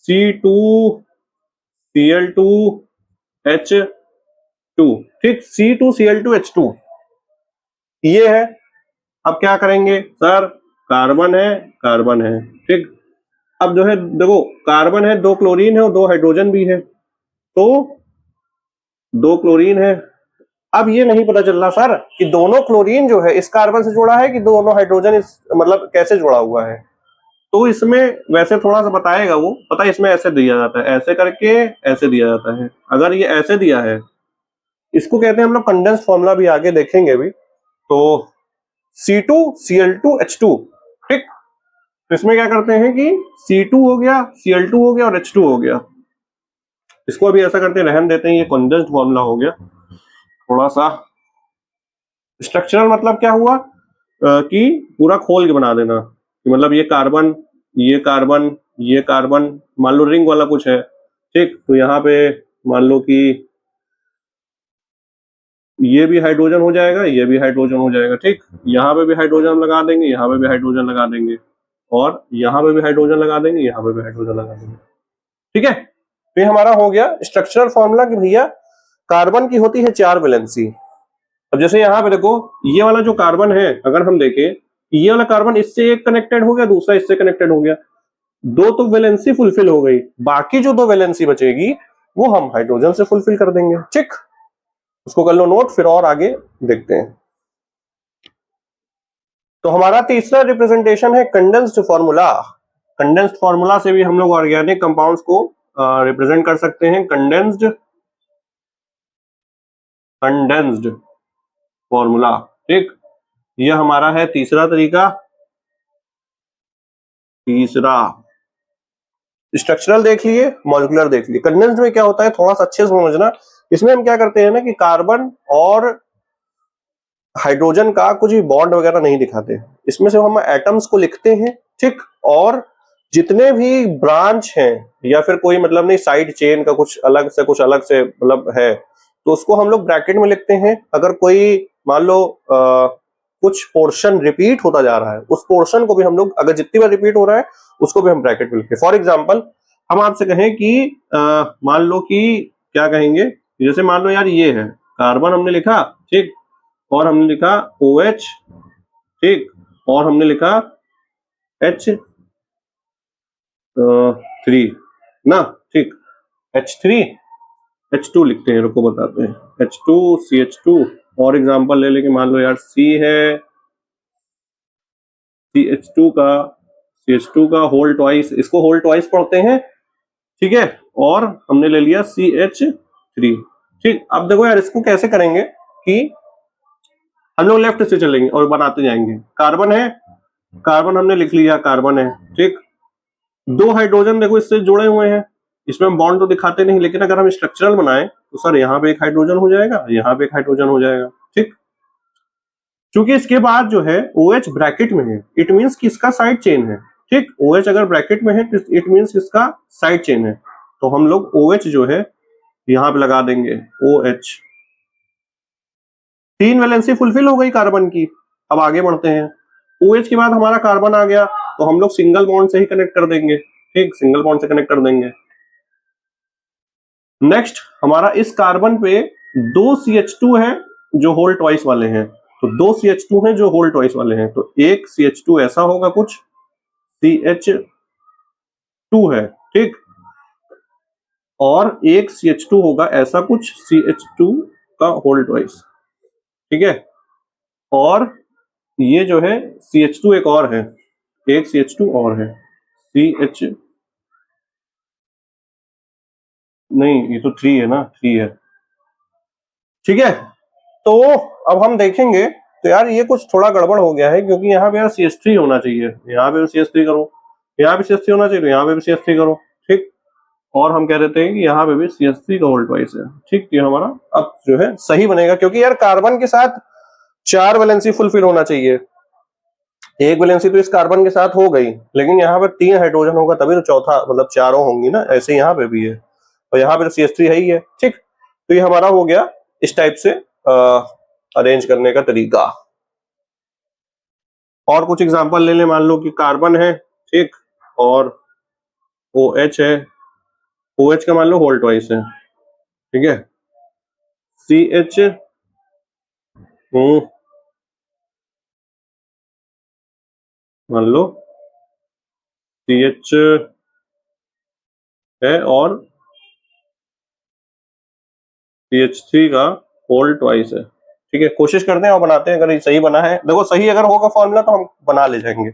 C2Cl2H2, ठीक, C2Cl2H2 ये है। अब क्या करेंगे सर, कार्बन है, ठीक। अब जो है देखो कार्बन है, 2 क्लोरीन है और 2 हाइड्रोजन भी है, तो 2 क्लोरीन है। अब ये नहीं पता चल रहा सर कि दोनों क्लोरीन जो है इस कार्बन से जुड़ा है कि दोनों हाइड्रोजन इस मतलब कैसे जुड़ा हुआ है। तो इसमें वैसे थोड़ा सा बताएगा वो, पता है इसमें ऐसे दिया जाता है, ऐसे करके ऐसे दिया जाता है। अगर ये ऐसे दिया है, इसको कहते हैं हम लोग कंडेंस्ड फॉर्मूला, भी आगे देखेंगे भी। तो C2Cl2H2, ठीक। तो इसमें क्या करते हैं कि C2 हो गया, Cl2 हो गया और H2 हो गया। इसको अभी ऐसा करते हैं, रहन देते हैं, ये कंडेंस्ड फॉर्मूला हो गया। थोड़ा सा स्ट्रक्चरल मतलब क्या हुआ कि पूरा खोल के बना देना, कि मतलब ये कार्बन, ये कार्बन, ये कार्बन, मान लो रिंग वाला कुछ है, ठीक। तो यहाँ पे मान लो कि ये भी हाइड्रोजन हो जाएगा, ये भी हाइड्रोजन हो जाएगा, ठीक। यहाँ पे भी हाइड्रोजन लगा देंगे, यहाँ पे भी हाइड्रोजन लगा देंगे, और यहाँ पे भी हाइड्रोजन लगा देंगे, यहाँ पे भी हाइड्रोजन लगा देंगे, ठीक है। तो ये हमारा हो गया स्ट्रक्चरल फॉर्मूला कि भैया कार्बन की होती है 4 वैलेंसी। अब जैसे यहाँ पे देखो ये वाला जो कार्बन है, अगर हम देखें ये वाला कार्बन इससे एक कनेक्टेड हो गया, दूसरा इससे कनेक्टेड हो गया, 2 तो वैलेंसी फुलफिल हो गई, बाकी जो 2 वैलेंसी बचेगी वो हम हाइड्रोजन से फुलफिल कर देंगे, ठीक। उसको कर लो नोट, फिर और आगे देखते हैं। तो हमारा तीसरा रिप्रेजेंटेशन है कंडेंस्ड फॉर्मूला। कंडेंस्ड फॉर्मूला से भी हम लोग ऑर्गेनिक कंपाउंड्स को रिप्रेजेंट कर सकते हैं। कंडेंस्ड फॉर्मूला, ठीक। यह हमारा है तीसरा तरीका। तीसरा स्ट्रक्चरल देख लिए, मॉलिक्यूलर देख लिए। कंडेंस्ड में क्या होता है थोड़ा सा अच्छे से समझना। इसमें हम क्या करते हैं ना कि कार्बन और हाइड्रोजन का कुछ भी बॉन्ड वगैरह नहीं दिखाते, इसमें से हम एटम्स को लिखते हैं, ठीक। और जितने भी ब्रांच हैं या फिर कोई मतलब नहीं साइड चेन का कुछ अलग से मतलब है, तो उसको हम लोग ब्रैकेट में लिखते हैं। अगर कोई मान लो कुछ पोर्शन रिपीट होता जा रहा है, उस पोर्शन को भी हम लोग, अगर जितनी बार रिपीट हो रहा है उसको भी हम ब्रैकेट में लिखते हैं। फॉर एग्जाम्पल हम आपसे कहें कि मान लो कि क्या कहेंगे, जैसे मान लो यार ये है कार्बन हमने लिखा, ठीक, और हमने लिखा OH, ठीक, और हमने लिखा H3 ना, ठीक, H3 H2 लिखते हैं, रुको बताते हैं, H2CH2। और एग्जांपल ले लेके मान लो यार C है, CH2 का होल ट्वाइस, इसको होल ट्वाइस पढ़ते हैं, ठीक है। और हमने ले लिया CH3, ठीक। अब देखो यार इसको कैसे करेंगे कि हम लोग लेफ्ट से चलेंगे और बनाते जाएंगे। कार्बन है, कार्बन हमने लिख लिया, कार्बन है, ठीक। 2 हाइड्रोजन देखो इससे जुड़े हुए हैं, इसमें हम बॉन्ड तो दिखाते नहीं, लेकिन अगर हम स्ट्रक्चरल बनाए तो सर यहाँ पे एक हाइड्रोजन हो जाएगा, यहाँ पे एक हाइड्रोजन हो जाएगा, ठीक। क्योंकि इसके बाद जो है OH ब्रैकेट में है, इट मींस कि इसका साइड चेन है, ठीक। OH अगर ब्रैकेट में है तो इट मींस इसका साइड चेन है। तो हम लोग OH जो है यहां पे लगा देंगे OH। 3 वैलेंसी फुलफिल हो गई कार्बन की। अब आगे बढ़ते हैं। OH के बाद हमारा कार्बन आ गया, तो हम लोग सिंगल बॉन्ड से ही कनेक्ट कर देंगे। ठीक, सिंगल बॉन्ड से कनेक्ट कर देंगे। नेक्स्ट हमारा इस कार्बन पे 2 CH2 है जो होल ट्वाइस वाले हैं, तो 2 CH2 हैं जो होल ट्वाइस वाले हैं, तो एक CH2 ऐसा होगा कुछ, CH2 है। ठीक, और एक CH2 होगा ऐसा कुछ, CH2 का होल ट्वाइस। ठीक है, और ये जो है CH2 एक और है, एक CH2 और है, CH नहीं, ये तो 3 है ना, 3 है। ठीक है, तो अब हम देखेंगे, तो यार ये कुछ थोड़ा गड़बड़ हो गया है, क्योंकि यहाँ पे यार CH3 होना चाहिए, यहाँ पे भी CH3 करो, यहाँ पे CH3 होना चाहिए, तो यहाँ पे भी CH3 करो। ठीक, और हम कह देते हैं कि यहाँ पे भी CH3 का होल ट्वाइस है। ठीक, ये हमारा अब जो है सही बनेगा, क्योंकि यार कार्बन के साथ 4 वैलेंसी फुलफिल होना चाहिए। एक वैलेंसी तो इस कार्बन के साथ हो गई, लेकिन यहाँ पर 3 हाइड्रोजन होगा तभी तो चौथा, मतलब चारों होंगी ना, ऐसे यहाँ पे भी है, और यहाँ पे तो CH3 है ही है। ठीक, तो ये हमारा हो गया इस टाइप से अरेंज करने का तरीका। और कुछ एग्जांपल ले लें, मान लो कि कार्बन है, ठीक, और OH है, OH का मान लो होल ट्वाइस है। ठीक है, CH मान लो CH है और CH3 का होल ट्वाइस है। ठीक है, कोशिश करते हैं और बनाते हैं, अगर ये सही बना है, देखो सही अगर होगा फॉर्मूला तो हम बना ले जाएंगे।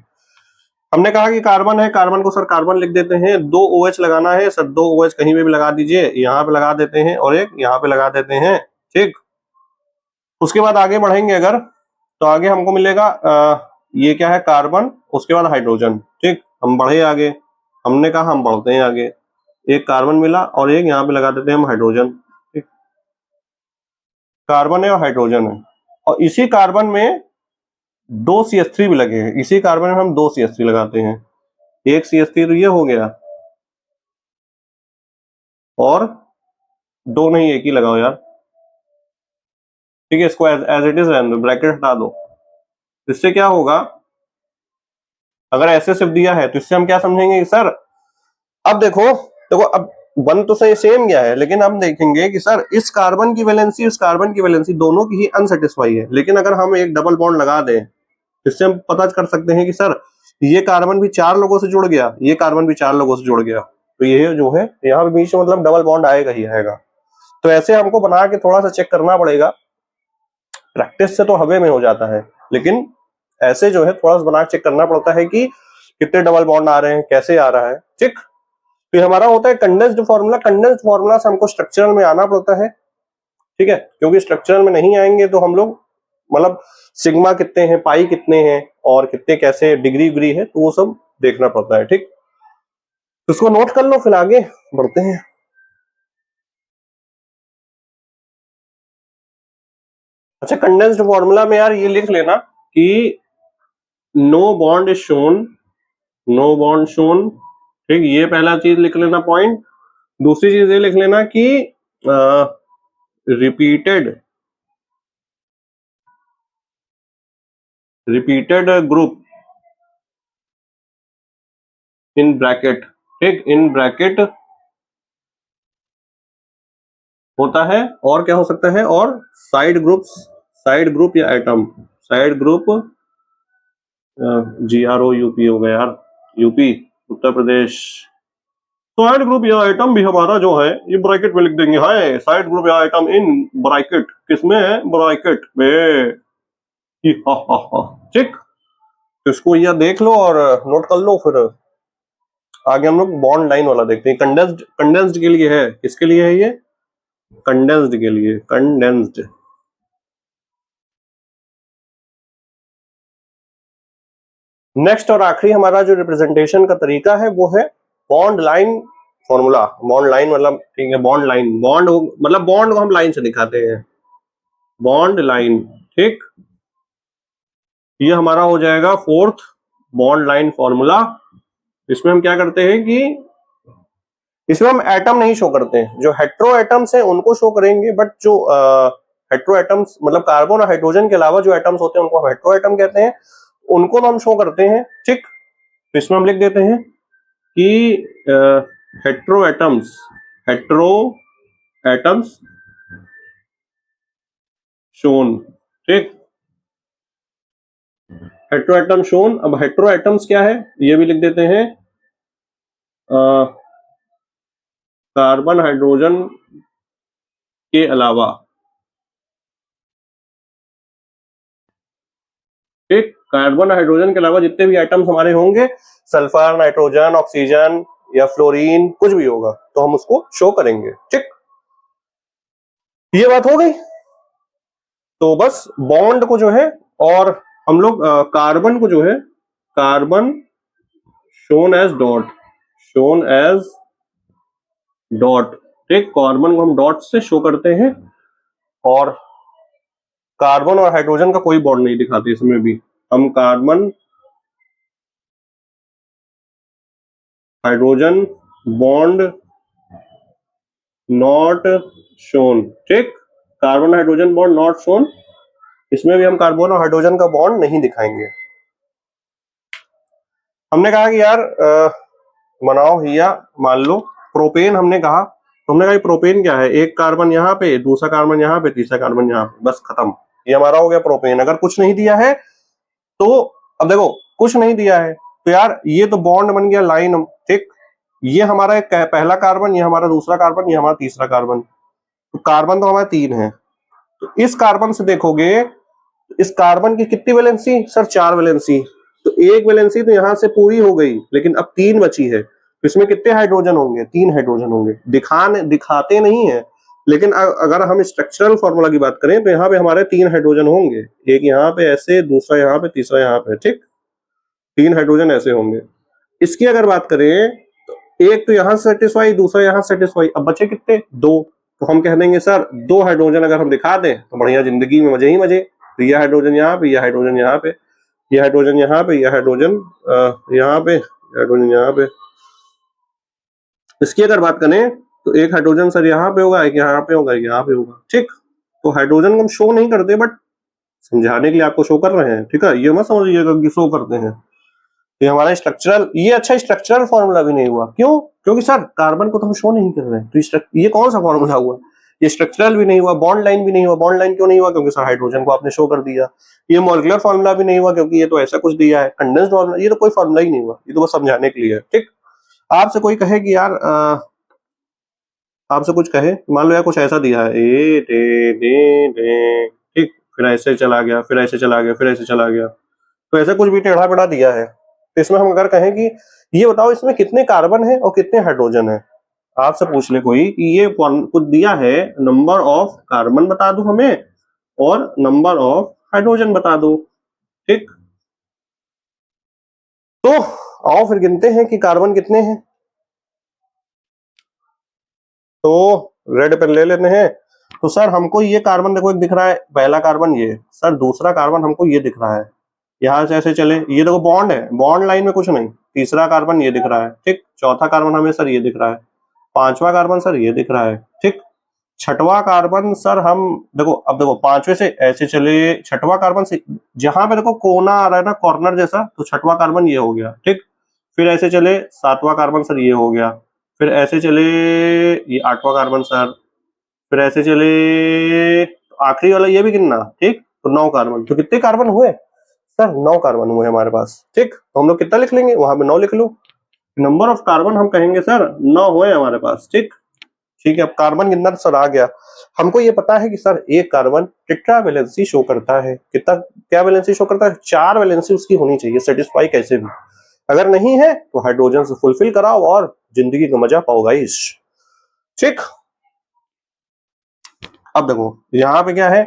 हमने कहा कि कार्बन है, कार्बन को सर कार्बन लिख देते हैं, 2 OH लगाना है सर, 2 OH कहीं पे भी लगा दीजिए, यहाँ पे लगा देते हैं और एक यहाँ पे लगा देते हैं। ठीक, उसके बाद आगे बढ़ेंगे अगर, तो आगे हमको मिलेगा ये क्या है, कार्बन, उसके बाद हाइड्रोजन। ठीक, हम बढ़े आगे, हमने कहा हम बढ़ते हैं आगे, एक कार्बन मिला और एक यहाँ पे लगा देते हैं हम हाइड्रोजन। ठीक, कार्बन है और हाइड्रोजन है, और इसी कार्बन में 2 CH3 भी लगे हैं, इसी कार्बन में हम 2 CH3 लगाते हैं, एक CH3 तो ये हो गया, और 2 नहीं, एक ही लगाओ यार। ठीक है, इसको एज इट इज रहने दो, ब्रैकेट हटा दो। इससे क्या होगा, अगर ऐसे सिर्फ दिया है तो इससे हम क्या समझेंगे कि सर, अब देखो देखो, अब बन तो सही सेम गया है, लेकिन हम देखेंगे कि सर इस कार्बन की वैलेंसी, इस कार्बन की वैलेंसी दोनों की ही अनसेटिस्फाई है, लेकिन अगर हम एक डबल बॉन्ड लगा दें, इससे हम पता कर सकते हैं कि सर ये कार्बन भी 4 लोगों से जुड़ गया, ये कार्बन भी 4 लोगों से जुड़ गया, तो ये जो है यहाँ पे बीच में मतलब डबल बॉन्ड आएगा ही आएगा। तो ऐसे हमको बना के थोड़ा सा चेक करना पड़ेगा, प्रैक्टिस से तो हवे में हो जाता है, लेकिन ऐसे जो है थोड़ा सा बना के चेक करना पड़ता है कि कितने डबल बॉन्ड आ रहे हैं, कैसे आ रहा है। ठीक, तो हमारा होता है कंडेंस्ड फॉर्मूला, कंडेंस्ड फॉर्मूला से हमको स्ट्रक्चरल में आना पड़ता है। ठीक है, क्योंकि स्ट्रक्चरल में नहीं आएंगे तो हम लोग मतलब सिग्मा कितने हैं, पाई कितने हैं, और कितने कैसे डिग्री डिग्री है, तो वो सब देखना पड़ता है। ठीक, तो इसको नोट कर लो, फिर आगे बढ़ते हैं। अच्छा, कंडेंस्ड फॉर्मूला में यार ये लिख लेना कि no bond is shown, no bond shown. ठीक, ये पहला चीज लिख लेना पॉइंट। दूसरी चीज ये लिख लेना कि रिपीटेड ग्रुप इन ब्रैकेट। ठीक, इन ब्रैकेट होता है, और क्या हो सकता है, और साइड ग्रुप्स, साइड ग्रुप या एटम, साइड ग्रुप, GROUP हो गया यार, UP Uttar Pradesh. Side group या आइटम भी हमारा जो है ये ब्रैकेट में लिख देंगे, है साइड ग्रुप या आइटम इन ब्रैकेट, किसमें है, ब्रैकेट में। ठीक, तो इसको यह देख लो और नोट कर लो, फिर आगे हम लोग बॉन्ड लाइन वाला देखते हैं। कंडेंस्ड, कंडेंस्ड के लिए है, किसके लिए है ये, कंडेंस्ड के लिए, कंडेंस्ड। नेक्स्ट और आखिरी हमारा जो रिप्रेजेंटेशन का तरीका है वो है bond line formula. Bond line मतलब, ठीक है, बॉन्ड लाइन, बॉन्ड मतलब बॉन्ड को हम लाइन से दिखाते हैं, बॉन्ड लाइन। ठीक, ये हमारा हो जाएगा फोर्थ बॉन्ड लाइन फॉर्मूला। इसमें हम क्या करते हैं कि इसमें हम एटम नहीं शो करते हैं, जो हेट्रो एटम्स हैं उनको शो करेंगे, बट जो हेट्रो एटम्स मतलब कार्बन और हाइड्रोजन के अलावा जो एटम्स होते हैं उनको हम हेट्रो एटम कहते हैं, उनको तो हम शो करते हैं। ठीक, तो इसमें हम लिख देते हैं कि हेट्रो एटम्स शोन। ठीक, हेट्रो एटम शोन। अब हेट्रो एटम्स क्या है ये भी लिख देते हैं, कार्बन हाइड्रोजन के अलावा। ठीक, कार्बन हाइड्रोजन के अलावा जितने भी एटम्स हमारे होंगे, सल्फर, नाइट्रोजन, ऑक्सीजन या फ्लोरीन, कुछ भी होगा तो हम उसको शो करेंगे। ठीक, ये बात हो गई। तो बस बॉन्ड को जो है, और हम लोग कार्बन को जो है, कार्बन शोन एज डॉट। ठीक, कार्बन को हम डॉट से शो करते हैं, और कार्बन और हाइड्रोजन का कोई बॉन्ड नहीं दिखाते इसमें भी। हम carbon hydrogen bond not shown. ठीक, carbon hydrogen bond not shown, इसमें भी हम कार्बन और हाइड्रोजन का बॉन्ड नहीं दिखाएंगे। हमने कहा कि यार बनाओ हिया, मान लो प्रोपेन हमने कहा, तो हमने कहा प्रोपेन क्या है, एक कार्बन यहाँ पे, दूसरा कार्बन यहाँ पे, तीसरा कार्बन यहाँ पे, बस खत्म, ये हमारा हो गया प्रोपेन। अगर कुछ नहीं दिया है तो, अब देखो कुछ नहीं दिया है तो यार ये तो बॉन्ड बन गया लाइन। ठीक, ये हमारा एक पहला कार्बन, ये हमारा दूसरा कार्बन, ये हमारा तीसरा कार्बन, तो कार्बन तो हमारे 3 है। तो इस कार्बन से देखोगे, इस कार्बन की कितनी वैलेंसी सर, 4 वैलेंसी। तो एक वैलेंसी तो यहां से पूरी हो गई, लेकिन अब 3 बची है, तो इसमें कितने हाइड्रोजन होंगे, 3 हाइड्रोजन होंगे। दिखाते नहीं है, लेकिन अगर हम स्ट्रक्चरल फॉर्मूला की बात करें तो यहाँ पे हमारे 3 हाइड्रोजन होंगे, एक यहाँ पे ऐसे, दूसरा यहाँ पे, तीसरा यहाँ पे। ठीक, 3 हाइड्रोजन ऐसे होंगे। इसकी अगर बात करें तो एक तो यहाँ सेटिस्फाई, दूसरा यहाँ सेटिस्फाई, अब बचे कितने, 2। तो हम कह देंगे सर 2 हाइड्रोजन अगर हम दिखा दें तो बढ़िया, जिंदगी में मजे ही मजे। तो यह हाइड्रोजन यहाँ पे, यह हाइड्रोजन यहाँ पे, यह हाइड्रोजन यहाँ पे, यह हाइड्रोजन यहाँ पे, हाइड्रोजन यहाँ पे। इसकी अगर बात करें तो एक हाइड्रोजन सर यहाँ पे होगा, एक यहाँ पे होगा, एक यहाँ पे होगा। ठीक, तो हाइड्रोजन को हम शो नहीं करते, बट समझाने के लिए आपको शो कर रहे हैं। ठीक है, ये मत समझिएगा कि शो करते हैं। ये हमारा स्ट्रक्चरल, ये अच्छा स्ट्रक्चरल फॉर्मूला भी नहीं हुआ। क्यों? क्योंकि सर कार्बन को तो हम शो नहीं कर रहे हैं, तो ये कौन सा फॉर्मूला हुआ? ये स्ट्रक्चरल भी नहीं हुआ, बॉन्ड लाइन भी नहीं हुआ। बॉन्ड लाइन क्यों नहीं हुआ? क्योंकि सर हाइड्रोजन को आपने शो कर दिया। ये मॉलिक्यूलर फॉर्मूला भी नहीं हुआ, क्योंकि ये तो ऐसा कुछ दिया है कंडेंस्ड फॉर्मूला, ये तो कोई फॉर्मूला ही नहीं हुआ, ये तो बस समझाने के लिए है। ठीक, आपसे कोई कहे कि यार आपसे कुछ कहे, मान लो यार कुछ ऐसा दिया है, ए डे डे डे, ठीक, फिर ऐसे चला गया, फिर ऐसे चला गया, फिर ऐसे चला गया, तो ऐसा कुछ भी टेढ़ा बेढ़ा दिया है, तो इसमें हम अगर कहें कि ये बताओ इसमें कितने कार्बन है और कितने हाइड्रोजन है, आपसे पूछ ले कोई कि ये कुछ दिया है, नंबर ऑफ कार्बन बता दो हमें और नंबर ऑफ हाइड्रोजन बता दो। ठीक, तो आओ फिर गिनते हैं कि कार्बन कितने हैं। तो रेड पेन ले लेते हैं। तो सर हमको ये कार्बन देखो एक दिख रहा है, पहला कार्बन ये, सर दूसरा कार्बन हमको ये दिख रहा है, यहां से ऐसे चले, ये देखो बॉन्ड है, बॉन्ड लाइन में कुछ नहीं। तीसरा कार्बन ये दिख रहा है, ठीक, चौथा कार्बन हमें सर ये दिख रहा है, पांचवा कार्बन सर ये दिख रहा है, ठीक, छठवां कार्बन सर हम देखो, अब देखो पांचवे से ऐसे चले, छठवां कार्बन से जहां पे देखो कोना आ रहा है ना, कॉर्नर जैसा, तो छठवां कार्बन ये हो गया। ठीक, फिर ऐसे चले, सातवां कार्बन सर ये हो गया, फिर ऐसे चले, ये आठवां कार्बन सर, फिर ऐसे चले, आखिरी वाला ये भी गिनना। ठीक, तो 9 कार्बन, तो कितने कार्बन हुए सर? 9 कार्बन हुए हमारे पास। ठीक, तो हम लोग कितना लिख लेंगे, वहां पे 9 लिख लो, नंबर ऑफ कार्बन हम कहेंगे सर 9 हुए हमारे पास। ठीक, ठीक है, अब कार्बन कितना सर आ गया, हमको ये पता है कि सर एक कार्बन टेट्रा वैलेंसी शो करता है। कितना, क्या वैलेंसी शो करता है? 4 वैलेंसी उसकी होनी चाहिए, सेटिस्फाई कैसे भी। अगर नहीं है तो हाइड्रोजन से फुलफिल कराओ और जिंदगी का मजा पाओ गाइस। ठीक, अब देखो यहाँ पे क्या है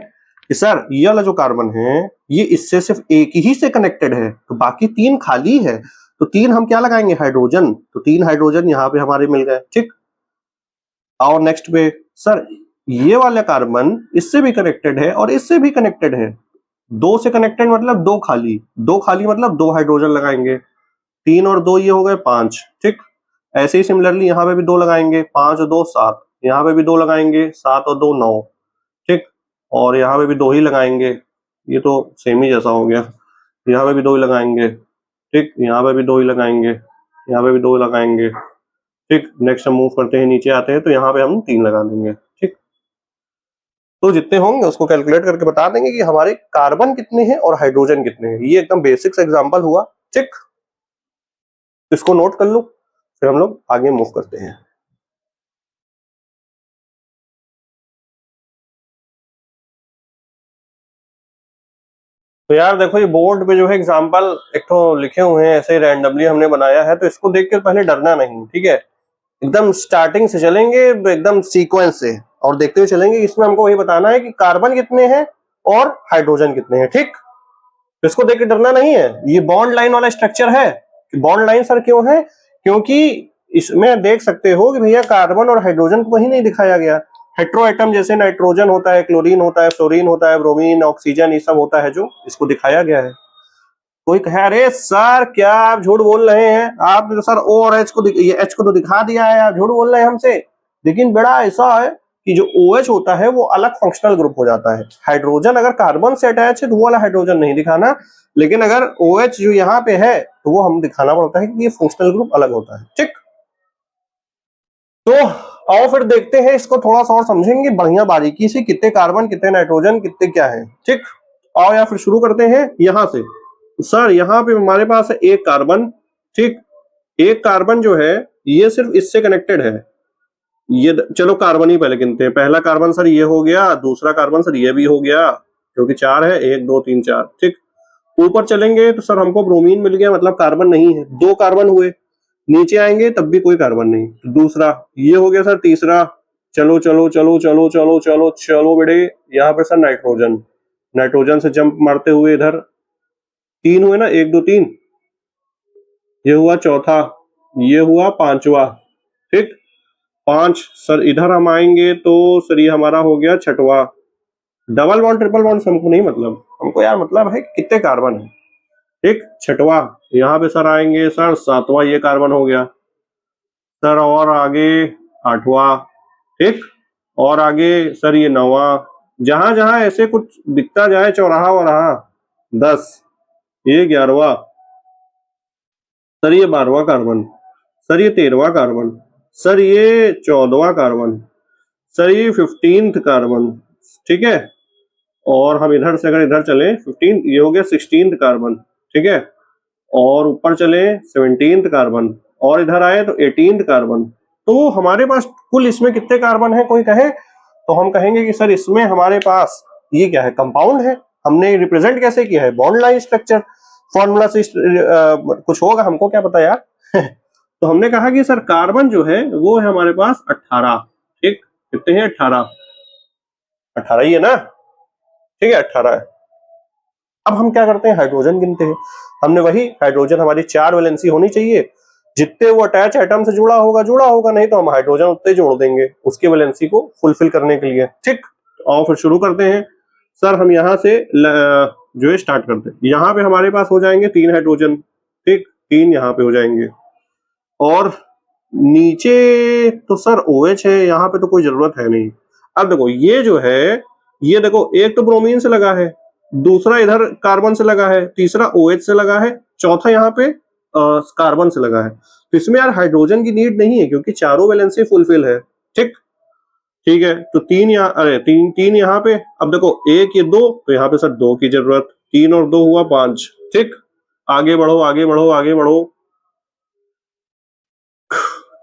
कि सर ये वाला जो कार्बन है ये इससे सिर्फ एक ही से कनेक्टेड है, तो बाकी 3 खाली है, तो 3 हम क्या लगाएंगे? हाइड्रोजन, तो 3 हाइड्रोजन यहाँ पे हमारे मिल गए। ठीक, और नेक्स्ट पे सर ये वाला कार्बन इससे भी कनेक्टेड है और इससे भी कनेक्टेड है, 2 से कनेक्टेड मतलब 2 खाली, 2 खाली मतलब 2 हाइड्रोजन लगाएंगे, 3 और 2 ये हो गए 5। ठीक, ऐसे ही सिमिलरली यहाँ पे भी 2 लगाएंगे, 5 और 2 7, यहाँ पे भी 2 लगाएंगे, 7 और 2 9, ठीक। और यहाँ पे भी 2 ही लगाएंगे, ये तो सेम ही जैसा हो गया। यहाँ पे भी 2 ही लगाएंगे, ठीक। यहाँ पे भी 2 ही लगाएंगे, यहाँ पे भी 2 लगाएंगे, ठीक। नेक्स्ट हम मूव करते हैं, नीचे आते हैं तो यहाँ पे हम 3 लगा देंगे, ठीक। तो जितने होंगे उसको कैलकुलेट करके बता देंगे कि हमारे कार्बन कितने हैं और हाइड्रोजन कितने हैं। ये एकदम बेसिक्स एग्जांपल हुआ, ठीक। इसको नोट कर लो, फिर हम लोग आगे मूव करते हैं। तो यार देखो, ये बोर्ड पे जो है एग्जांपल एक तो लिखे हुए हैं, ऐसे रैंडमली हमने बनाया है, तो इसको देख के पहले डरना नहीं, ठीक है। एकदम स्टार्टिंग से चलेंगे, एकदम सीक्वेंस से, और देखते हुए चलेंगे। इसमें हमको वही बताना है कि कार्बन कितने हैं और हाइड्रोजन कितने हैं, ठीक। तो इसको देख के डरना नहीं है। ये बॉन्ड लाइन वाला स्ट्रक्चर है। बॉन्ड लाइन सर क्यों है? क्योंकि इसमें देख सकते हो कि भैया कार्बन और हाइड्रोजन को कहीं नहीं दिखाया गया। हेट्रो एटम जैसे नाइट्रोजन होता है, क्लोरीन होता है, फ्लोरीन होता है, ब्रोमीन, ऑक्सीजन, ये सब होता है जो इसको दिखाया गया है। कोई कहे अरे सर क्या आप झूठ बोल रहे हैं, आप तो सर ओ और एच को एच को तो दिखा दिया है, आप झूठ बोल रहे हैं हमसे। लेकिन बड़ा ऐसा है कि जो OH होता है वो अलग फंक्शनल ग्रुप हो जाता है। हाइड्रोजन अगर कार्बन से अटैच है तो वो वाला हाइड्रोजन नहीं दिखाना, लेकिन अगर OH जो यहाँ पे है तो वो हम दिखाना पड़ता है कि ये फंक्शनल ग्रुप अलग होता है, ठीक। तो आओ फिर देखते हैं, इसको थोड़ा सा और समझेंगे बढ़िया बारीकी से, कितने कार्बन, कितने नाइट्रोजन, कितने क्या है, ठीक। आओ या फिर शुरू करते हैं यहां से। सर यहाँ पे हमारे पास है एक कार्बन, ठीक। एक कार्बन जो है ये सिर्फ इससे कनेक्टेड है। ये चलो कार्बन ही पहले गिनते हैं। पहला कार्बन सर ये हो गया, दूसरा कार्बन सर ये भी हो गया, क्योंकि 4 है, 1 2 3 4, ठीक। ऊपर चलेंगे तो सर हमको ब्रोमीन मिल गया, मतलब कार्बन नहीं है, 2 कार्बन हुए। नीचे आएंगे तब भी कोई कार्बन नहीं, तो दूसरा ये हो गया सर, तीसरा। चलो चलो चलो चलो चलो चलो चलो बेटे, यहाँ पे सर नाइट्रोजन, नाइट्रोजन से जंप मारते हुए इधर 3 हुए ना, 1 2 3, ये हुआ चौथा, ये हुआ 5वां, ठीक। 5 सर इधर हम आएंगे तो सर ये हमारा हो गया 6वां। डबल बॉन्ड ट्रिपल बॉन्ड से हमको नहीं मतलब, हमको यार मतलब है कितने कार्बन है, ठीक। 6वां। यहाँ पे सर आएंगे सर 7वां, ये कार्बन हो गया सर, और आगे 8वां, ठीक। और आगे सर ये 9वां। जहां जहां ऐसे कुछ दिखता जाए चौराहा वराहा, 10, ये 11वां, सर ये 12वां कार्बन, सर ये 13वां कार्बन, सर ये 14वां कार्बन, सर ये 15th कार्बन, ठीक है। और हम इधर से अगर इधर चले 15, ये हो गया 16th कार्बन, ठीक है। और ऊपर चले 17th कार्बन, और इधर आए तो 18th कार्बन। तो हमारे पास कुल इसमें कितने कार्बन है कोई कहे, तो हम कहेंगे कि सर इसमें हमारे पास ये क्या है, कंपाउंड है। हमने रिप्रेजेंट कैसे किया है, बॉन्ड लाइन स्ट्रक्चर, फॉर्मूला से कुछ होगा, हमको क्या पता यार। तो हमने कहा कि सर कार्बन जो है वो है हमारे पास 18, ठीक। कितने हैं, 18, 18 ही है ना, ठीक है, 18 है। अब हम क्या करते हैं, हाइड्रोजन गिनते हैं। हमने वही, हाइड्रोजन हमारी 4 वैलेंसी होनी चाहिए, जितने वो अटैच एटम से जुड़ा होगा, नहीं तो हम हाइड्रोजन उतने जोड़ देंगे उसकी वैलेंसी को फुलफिल करने के लिए, ठीक। और फिर शुरू करते हैं। सर हम यहाँ से जो है स्टार्ट करते हैं। यहाँ पे हमारे पास हो जाएंगे 3 हाइड्रोजन, ठीक, 3 यहाँ पे हो जाएंगे। और नीचे तो सर OH है, यहाँ पे तो कोई जरूरत है नहीं। अब देखो ये जो है, ये देखो एक तो ब्रोमीन से लगा है, दूसरा इधर कार्बन से लगा है, तीसरा OH से लगा है, चौथा यहाँ पे कार्बन से लगा है। तो इसमें यार हाइड्रोजन की नीड नहीं है, क्योंकि चारों वैलेंसी फुलफिल है, ठीक। ठीक है, तो 3 यहाँ, अरे 3 यहाँ पे। अब देखो 1 ये 2, तो यहाँ पे सर 2 की जरूरत, 3 और 2 हुआ 5, ठीक। आगे बढ़ो आगे बढ़ो आगे बढ़ो,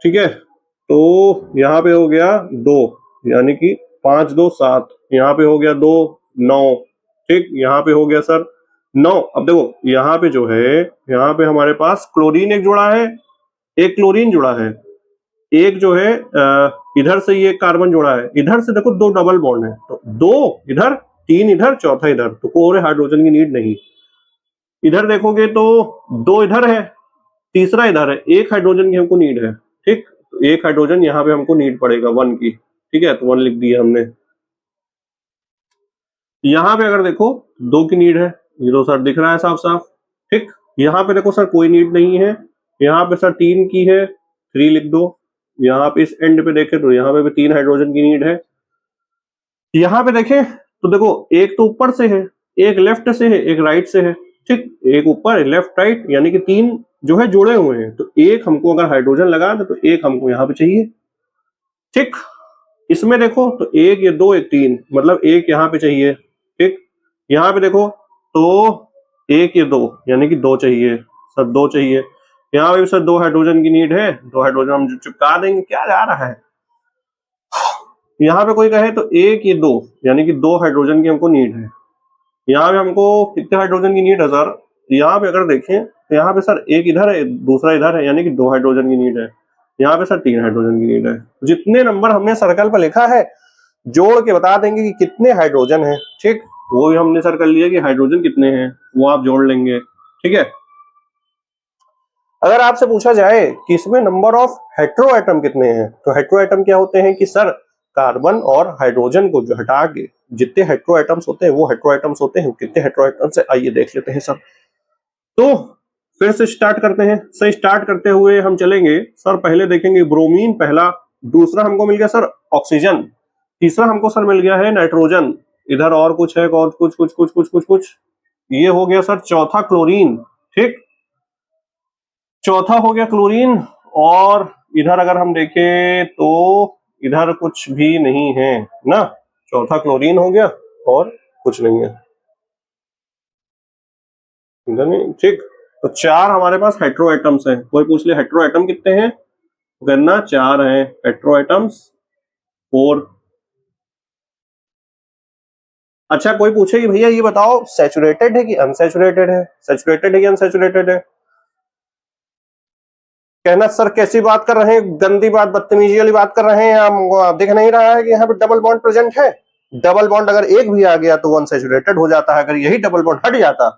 ठीक है। तो यहाँ पे हो गया 2, यानी कि 5 2 7, यहाँ पे हो गया 2 9, ठीक। यहाँ पे हो गया सर 9। अब देखो यहाँ पे जो है, यहाँ पे हमारे पास क्लोरीन एक जुड़ा है, एक क्लोरीन जुड़ा है, एक जो है इधर से ये कार्बन जुड़ा है, इधर से देखो 2 डबल बॉन्ड है, तो 2 इधर, 3 इधर, चौथा इधर, तो कोई हाइड्रोजन की नीड नहीं। इधर देखोगे तो 2 इधर है, तीसरा इधर है, एक हाइड्रोजन की हमको नीड है, ठीक। तो एक हाइड्रोजन यहाँ पे हमको नीड पड़ेगा 1 की, ठीक है, तो 1 लिख दिया हमने। यहाँ पे अगर देखो 2 की नीड है, ये तो सर दिख रहा है साफ साफ, ठीक। यहाँ पे देखो सर कोई नीड नहीं है, यहाँ पे सर 3 की है, 3 लिख दो। यहाँ पे इस एंड पे देखें तो यहाँ पे भी 3 हाइड्रोजन की नीड है। यहाँ पे देखें तो देखो एक तो ऊपर से है, एक लेफ्ट से है, एक राइट से है, ठीक, एक ऊपर लेफ्ट राइट, यानी कि 3 जो है जुड़े हुए हैं। तो एक हमको अगर हाइड्रोजन लगा दे तो एक हमको यहाँ पे चाहिए, ठीक। इसमें देखो तो एक ये 2 एक 3, मतलब एक यहाँ पे चाहिए, ठीक। यहाँ पे देखो तो एक ये 2, यानी कि 2 चाहिए सर, 2 चाहिए। यहाँ पे भी सर 2 हाइड्रोजन की नीड है, 2 हाइड्रोजन हम चिपका देंगे, क्या जा रहा है। यहाँ पे कोई कहे तो एक ये 2, यानी कि 2 हाइड्रोजन की हमको नीड है। यहाँ पे हमको कितने हाइड्रोजन की नीड है सर, यहाँ पे अगर देखें तो यहाँ पे सर एक इधर है, दूसरा इधर है, यानी कि 2 हाइड्रोजन की नीड है। यहाँ पे सर 3 हाइड्रोजन की नीड है। जितने नंबर हमने सर्कल पर लिखा है जोड़ के बता देंगे कि कितने हाइड्रोजन है, ठीक। वो भी हमने सर कर लिया कि हाइड्रोजन कितने हैं, वो आप जोड़ लेंगे, ठीक है। अगर आपसे पूछा जाए कि इसमें नंबर ऑफ हेट्रो एटम कितने हैं, तो हेट्रो एटम क्या होते हैं कि सर कार्बन और हाइड्रोजन को जो हटा के जितने हेट्रो एटम्स होते हैं वो हेट्रो एटम्स होते हैं। कितने हेट्रो एटम्स है आइए देख लेते हैं सर। तो फिर से स्टार्ट करते हैं। सर स्टार्ट करते हुए हम चलेंगे सर, पहले देखेंगे ब्रोमीन पहला, दूसरा हमको मिल गया सर ऑक्सीजन, तीसरा हमको सर मिल गया है नाइट्रोजन, इधर और कुछ है, और कुछ कुछ कुछ कुछ कुछ कुछ, ये हो गया सर चौथा क्लोरीन, ठीक, चौथा हो गया क्लोरीन। और इधर अगर हम देखें तो इधर कुछ भी नहीं है ना, चौथा क्लोरीन हो गया और कुछ नहीं है इधर नहीं, ठीक। तो 4 हमारे पास हेट्रो एटम्स हैं। कोई पूछ ले हेट्रो एटम कितने हैं, तो कहना 4 हैं हेट्रो एटम्स, 4। अच्छा कोई पूछे कि भैया ये बताओ सैचुरेटेड है कि अनसैचुरेटेड है, सैचुरेटेड है कि अनसैचुरेटेड है, कहना सर कैसी बात कर रहे हैं, गंदी बात, बदतमीजी वाली बात कर रहे हैं हम, दिख नहीं रहा है कि यहाँ पे डबल बॉन्ड प्रेजेंट है। डबल बॉन्ड अगर एक भी आ गया तो वो अनसैचुरेटेड हो जाता है, अगर यही डबल बॉन्ड हट जाता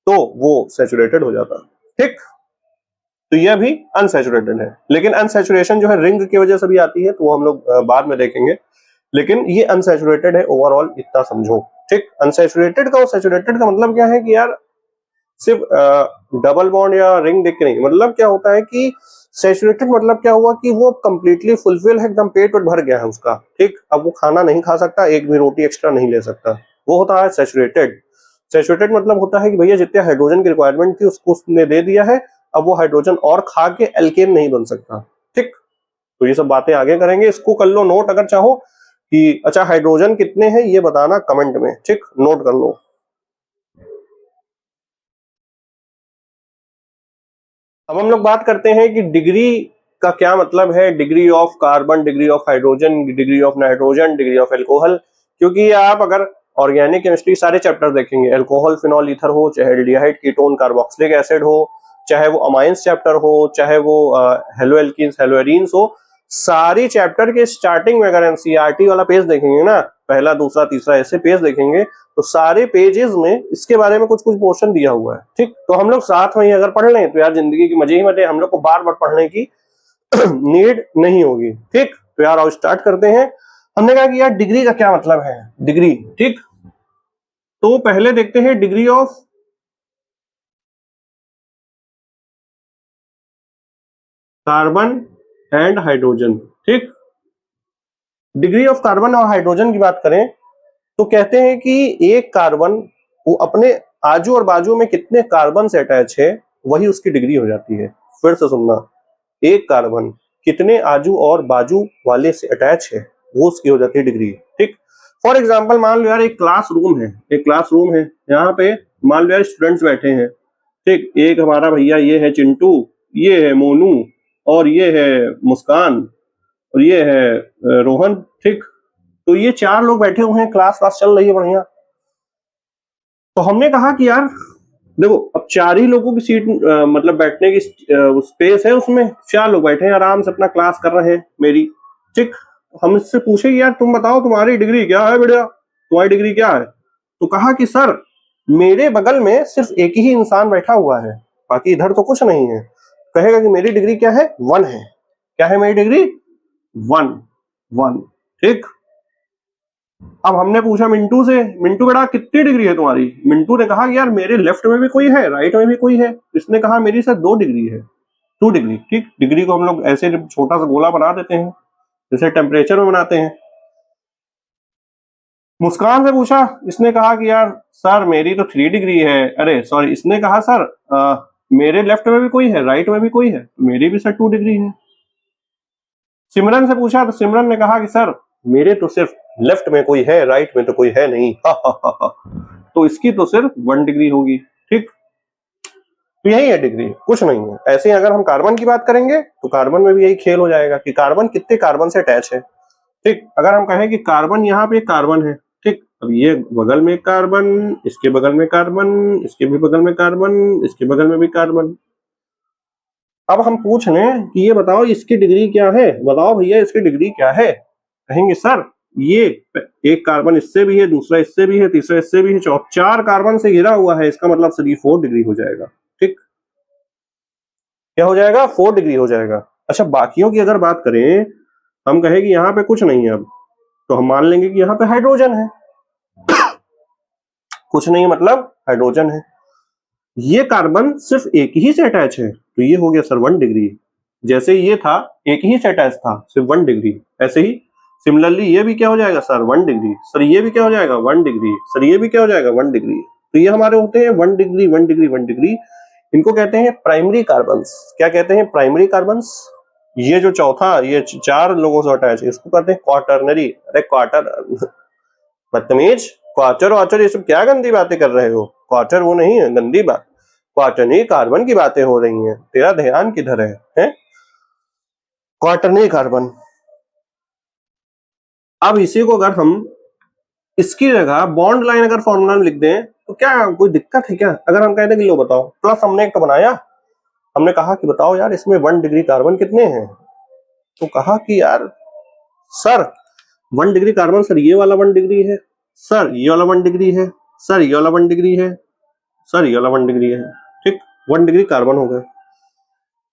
तो वो सैचुरेटेड हो जाता, ठीक। तो यह भी अनसैचुरेटेड है, लेकिन अनसैचुरेशन जो है रिंग की वजह से भी आती है, तो वो हम लोग बाद में देखेंगे, लेकिन ये अनसैचुरेटेड है ओवरऑल, इतना समझो, ठीक। अनसैचुरेटेड का और सैचुरेटेड का मतलब क्या है कि यार सिर्फ डबल बॉन्ड या रिंग देख के नहीं, मतलब क्या होता है कि सैचुरेटेड मतलब क्या हुआ कि वो कंप्लीटली फुलफिल है, एकदम पेट भर गया है उसका, ठीक। अब वो खाना नहीं खा सकता, एक भी रोटी एक्स्ट्रा नहीं ले सकता, वो होता है सैचुरेटेड। सैचुरेटेड मतलब होता है कि भैया जितने हाइड्रोजन की रिक्वायरमेंट थी उसको उसने दे दिया है, अब वो हाइड्रोजन और खा के एल्केन नहीं बन सकता, ठीक। तो ये सब बातें आगे करेंगे, इसको कर लो नोट अगर चाहो कि अच्छा हाइड्रोजन कितने हैं ये बताना कमेंट में, ठीक, नोट कर लो। अब हम लोग बात करते हैं कि डिग्री का क्या मतलब है, degree of carbon, degree of hydrogen, degree of nitrogen, degree of alcohol. क्योंकि आप अगर ऑर्गेनिक केमिस्ट्री सारे चैप्टर देखेंगे, एल्कोहल, फिनॉल, ईथर हो, चाहे एल्डिहाइड, कीटोन, कार्बोक्सिलिक एसिड हो, चाहे वो अमाइंस चैप्टर हो, चाहे वो हेलोएल्कीन्स, हेलोएरीन्स हो, सारी चैप्टर के स्टार्टिंग में अगर एनसीईआरटी वाला पेज देखेंगे ना, पहला दूसरा तीसरा ऐसे पेज देखेंगे तो सारे पेजेस में इसके बारे में कुछ कुछ पोर्शन दिया हुआ है, ठीक। तो हम लोग साथ में ही अगर पढ़ लें तो यार जिंदगी की मजे ही मजे, हम लोग को बार बार पढ़ने की नीड नहीं होगी, ठीक। तो यार आओ स्टार्ट करते हैं। हमने कहा कि यार डिग्री का क्या मतलब है, डिग्री, ठीक। तो पहले देखते हैं degree of carbon and hydrogen, ठीक। डिग्री ऑफ कार्बन और हाइड्रोजन की बात करें तो कहते हैं कि एक कार्बन वो अपने आजू और बाजू में कितने कार्बन से अटैच है वही उसकी डिग्री हो जाती है। फिर से सुनना, एक कार्बन कितने आजू और बाजू वाले से अटैच है वो उसकी हो जाती है डिग्री, ठीक। फॉर एग्जाम्पल मान लो यार एक क्लासरूम है, एक क्लासरूम है, यहाँ पे मान लो यार स्टूडेंट्स बैठे हैं, ठीक। एक हमारा भैया ये है चिंटू, ये है मोनू, और ये है मुस्कान, और ये है रोहन, ठीक। तो ये 4 लोग बैठे हुए हैं, क्लास चल रही है बढ़िया। तो हमने कहा कि यार देखो अब 4 ही लोगों की सीट मतलब बैठने की स्पेस है, उसमें 4 लोग बैठे हैं आराम से अपना क्लास कर रहे हैं मेरी, ठीक। हम इससे पूछे यार तुम बताओ तुम्हारी डिग्री क्या है बेटा, तुम्हारी डिग्री क्या है, तो कहा कि सर मेरे बगल में सिर्फ एक ही इंसान बैठा हुआ है, बाकी इधर तो कुछ नहीं है। कहेगा कि मेरी डिग्री क्या है, 1 है। क्या है मेरी डिग्री, 1, 1, ठीक। अब हमने पूछा मिंटू से, मिंटू बेटा कितनी डिग्री है तुम्हारी, मिंटू ने कहा यार मेरे लेफ्ट में भी कोई है, राइट में भी कोई है, इसने कहा मेरी सर 2 डिग्री है। 2 डिग्री। ठीक, डिग्री को हम लोग ऐसे छोटा सा गोला बना देते हैं जैसे टेम्परेचर में बनाते हैं। मुस्कान से पूछा, इसने कहा कि यार सर मेरी तो 3 डिग्री है। अरे सॉरी, इसने कहा सर मेरे लेफ्ट में भी कोई है, राइट में भी कोई है, मेरी भी सर 2 डिग्री है। सिमरन से पूछा तो सिमरन ने कहा कि सर मेरे तो सिर्फ लेफ्ट में कोई है, राइट में तो कोई है नहीं। तो इसकी तो सिर्फ 1 डिग्री होगी। ठीक, तो यही है डिग्री, कुछ नहीं है। ऐसे ही अगर हम कार्बन की बात करेंगे तो कार्बन में भी यही खेल हो जाएगा कि कार्बन कितने कार्बन से अटैच है। ठीक, अगर हम कहें कि कार्बन, यहाँ पे कार्बन है, ठीक, अब ये बगल में कार्बन, इसके बगल में कार्बन, इसके भी बगल में कार्बन, इसके बगल में भी कार्बन। अब हम पूछ लें कि ये बताओ इसकी डिग्री क्या है, बताओ भैया इसकी डिग्री क्या है। कहेंगे सर ये एक कार्बन इससे भी है, दूसरा इससे भी है, तीसरा इससे भी है, 4 कार्बन से घिरा हुआ है, इसका मतलब सर ये 4 डिग्री हो जाएगा। ठीक, क्या हो जाएगा, 4 डिग्री हो जाएगा। अच्छा, बाकियों की अगर बात करें, हम कहें कि यहाँ पे कुछ नहीं है, अब तो हम मान लेंगे कि यहाँ पे हाइड्रोजन है। कुछ नहीं मतलब हाइड्रोजन है। ये कार्बन सिर्फ एक ही से अटैच है, तो ये हो गया सर 1 डिग्री। जैसे ये था एक ही से अटैच था, सिर्फ 1 डिग्री। ऐसे ही सिमिलरली ये भी क्या हो जाएगा सर 1 डिग्री, सर ये भी क्या हो जाएगा 1 डिग्री, सर ये भी क्या हो जाएगा 1 डिग्री। तो ये हमारे होते हैं 1 डिग्री 1 डिग्री 1 डिग्री। इनको कहते हैं प्राइमरी कार्बन्स। क्या कहते हैं, प्राइमरी कार्बन्स। ये जो चौथा, ये 4 लोगों से अटैच है, इसको कहते हैं क्वाटरनरी। अरे क्वार्टर, बदतमीज, क्वार्टर वाटर ये सब क्या गंदी बातें कर रहे हो। क्वार्टर वो नहीं है गंदी बात, क्वाटरनरी कार्बन की बातें हो रही हैं। तेरा ध्यान किधर है? Quaternary carbon. अब इसी को अगर हम इसकी जगह बॉन्ड लाइन अगर फॉर्मूला में लिख दें तो क्या कोई दिक्कत है क्या? अगर हम कहते हैं कि लो बताओ, प्लस हमने एक तो बनाया, हमने कहा कि बताओ यार इसमें 1 डिग्री कार्बन कितने हैं, तो कहा कि यार सर 1 डिग्री कार्बन, सर ये वाला 1 डिग्री है, सर ये वाला 1 डिग्री है, सर ये वाला 1 डिग्री है, सर ये वाला 1 डिग्री है। ठीक, 1 डिग्री कार्बन हो गए।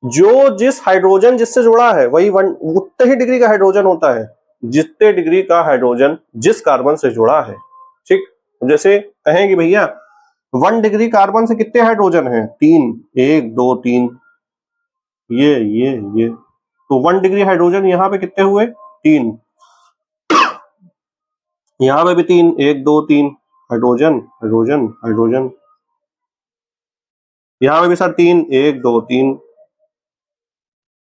जो जिस हाइड्रोजन जिससे जुड़ा है वही उतने ही डिग्री का हाइड्रोजन होता है जितने डिग्री का हाइड्रोजन जिस कार्बन से जुड़ा है। ठीक, जैसे कहें कि भैया 1 डिग्री कार्बन से कितने हाइड्रोजन हैं, 3, 1 2 3, ये तो 1 डिग्री हाइड्रोजन यहाँ पे कितने हुए, 3, यहाँ पे भी 3, 1 2 3 हाइड्रोजन हाइड्रोजन हाइड्रोजन, यहाँ पे भी sir 3, 1 2 3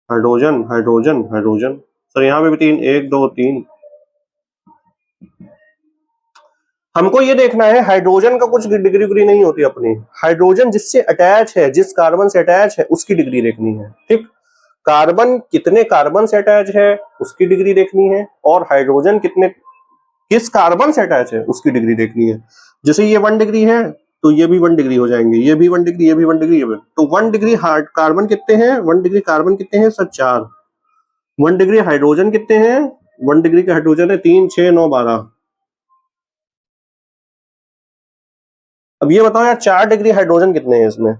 hydrogen hydrogen hydrogen, sir यहाँ पे भी 3, 1 2 3। हमको ये देखना है हाइड्रोजन का कुछ डिग्री उग्री नहीं होती अपनी, हाइड्रोजन जिससे अटैच है, जिस कार्बन से अटैच है उसकी डिग्री देखनी है। ठीक, कार्बन कितने कार्बन से अटैच है उसकी डिग्री देखनी है, और हाइड्रोजन किस कार्बन से अटैच है उसकी डिग्री देखनी है। जैसे ये 1 डिग्री है तो ये भी 1 डिग्री हो जाएंगे, ये भी 1 डिग्री, ये भी 1 डिग्री, ये भी। तो 1 डिग्री कार्बन कितने हैं, 1 डिग्री कार्बन कितने हैं सर 4। 1 डिग्री हाइड्रोजन कितने हैं, 1 डिग्री का हाइड्रोजन है 3 6 9 12। अब ये बताओ यार 4 डिग्री हाइड्रोजन कितने हैं, इसमें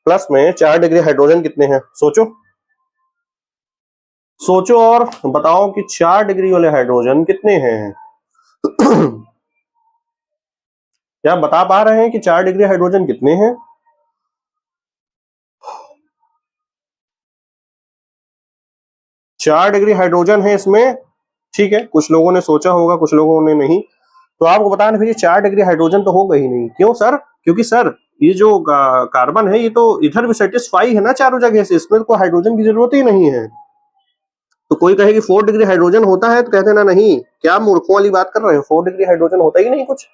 प्लस में 4 डिग्री हाइड्रोजन कितने हैं, सोचो सोचो और बताओ कि 4 डिग्री वाले हाइड्रोजन कितने हैं। क्या बता पा रहे हैं कि 4 डिग्री हाइड्रोजन कितने हैं? 4 डिग्री हाइड्रोजन है इसमें। ठीक है, कुछ लोगों ने सोचा होगा, कुछ लोगों ने नहीं। तो आपको बताना फिर ये 4 डिग्री हाइड्रोजन तो होगा ही नहीं। क्यों सर? क्योंकि सर ये जो कार्बन है ये तो इधर भी सेटिस्फाई है ना चारों जगह से, इसमें कोई हाइड्रोजन की जरूरत ही नहीं है। तो कोई कहे कि 4 डिग्री हाइड्रोजन होता है तो कहते ना नहीं, क्या मूर्खों वाली बात कर रहे हो, 4 डिग्री हाइड्रोजन होता ही नहीं कुछ।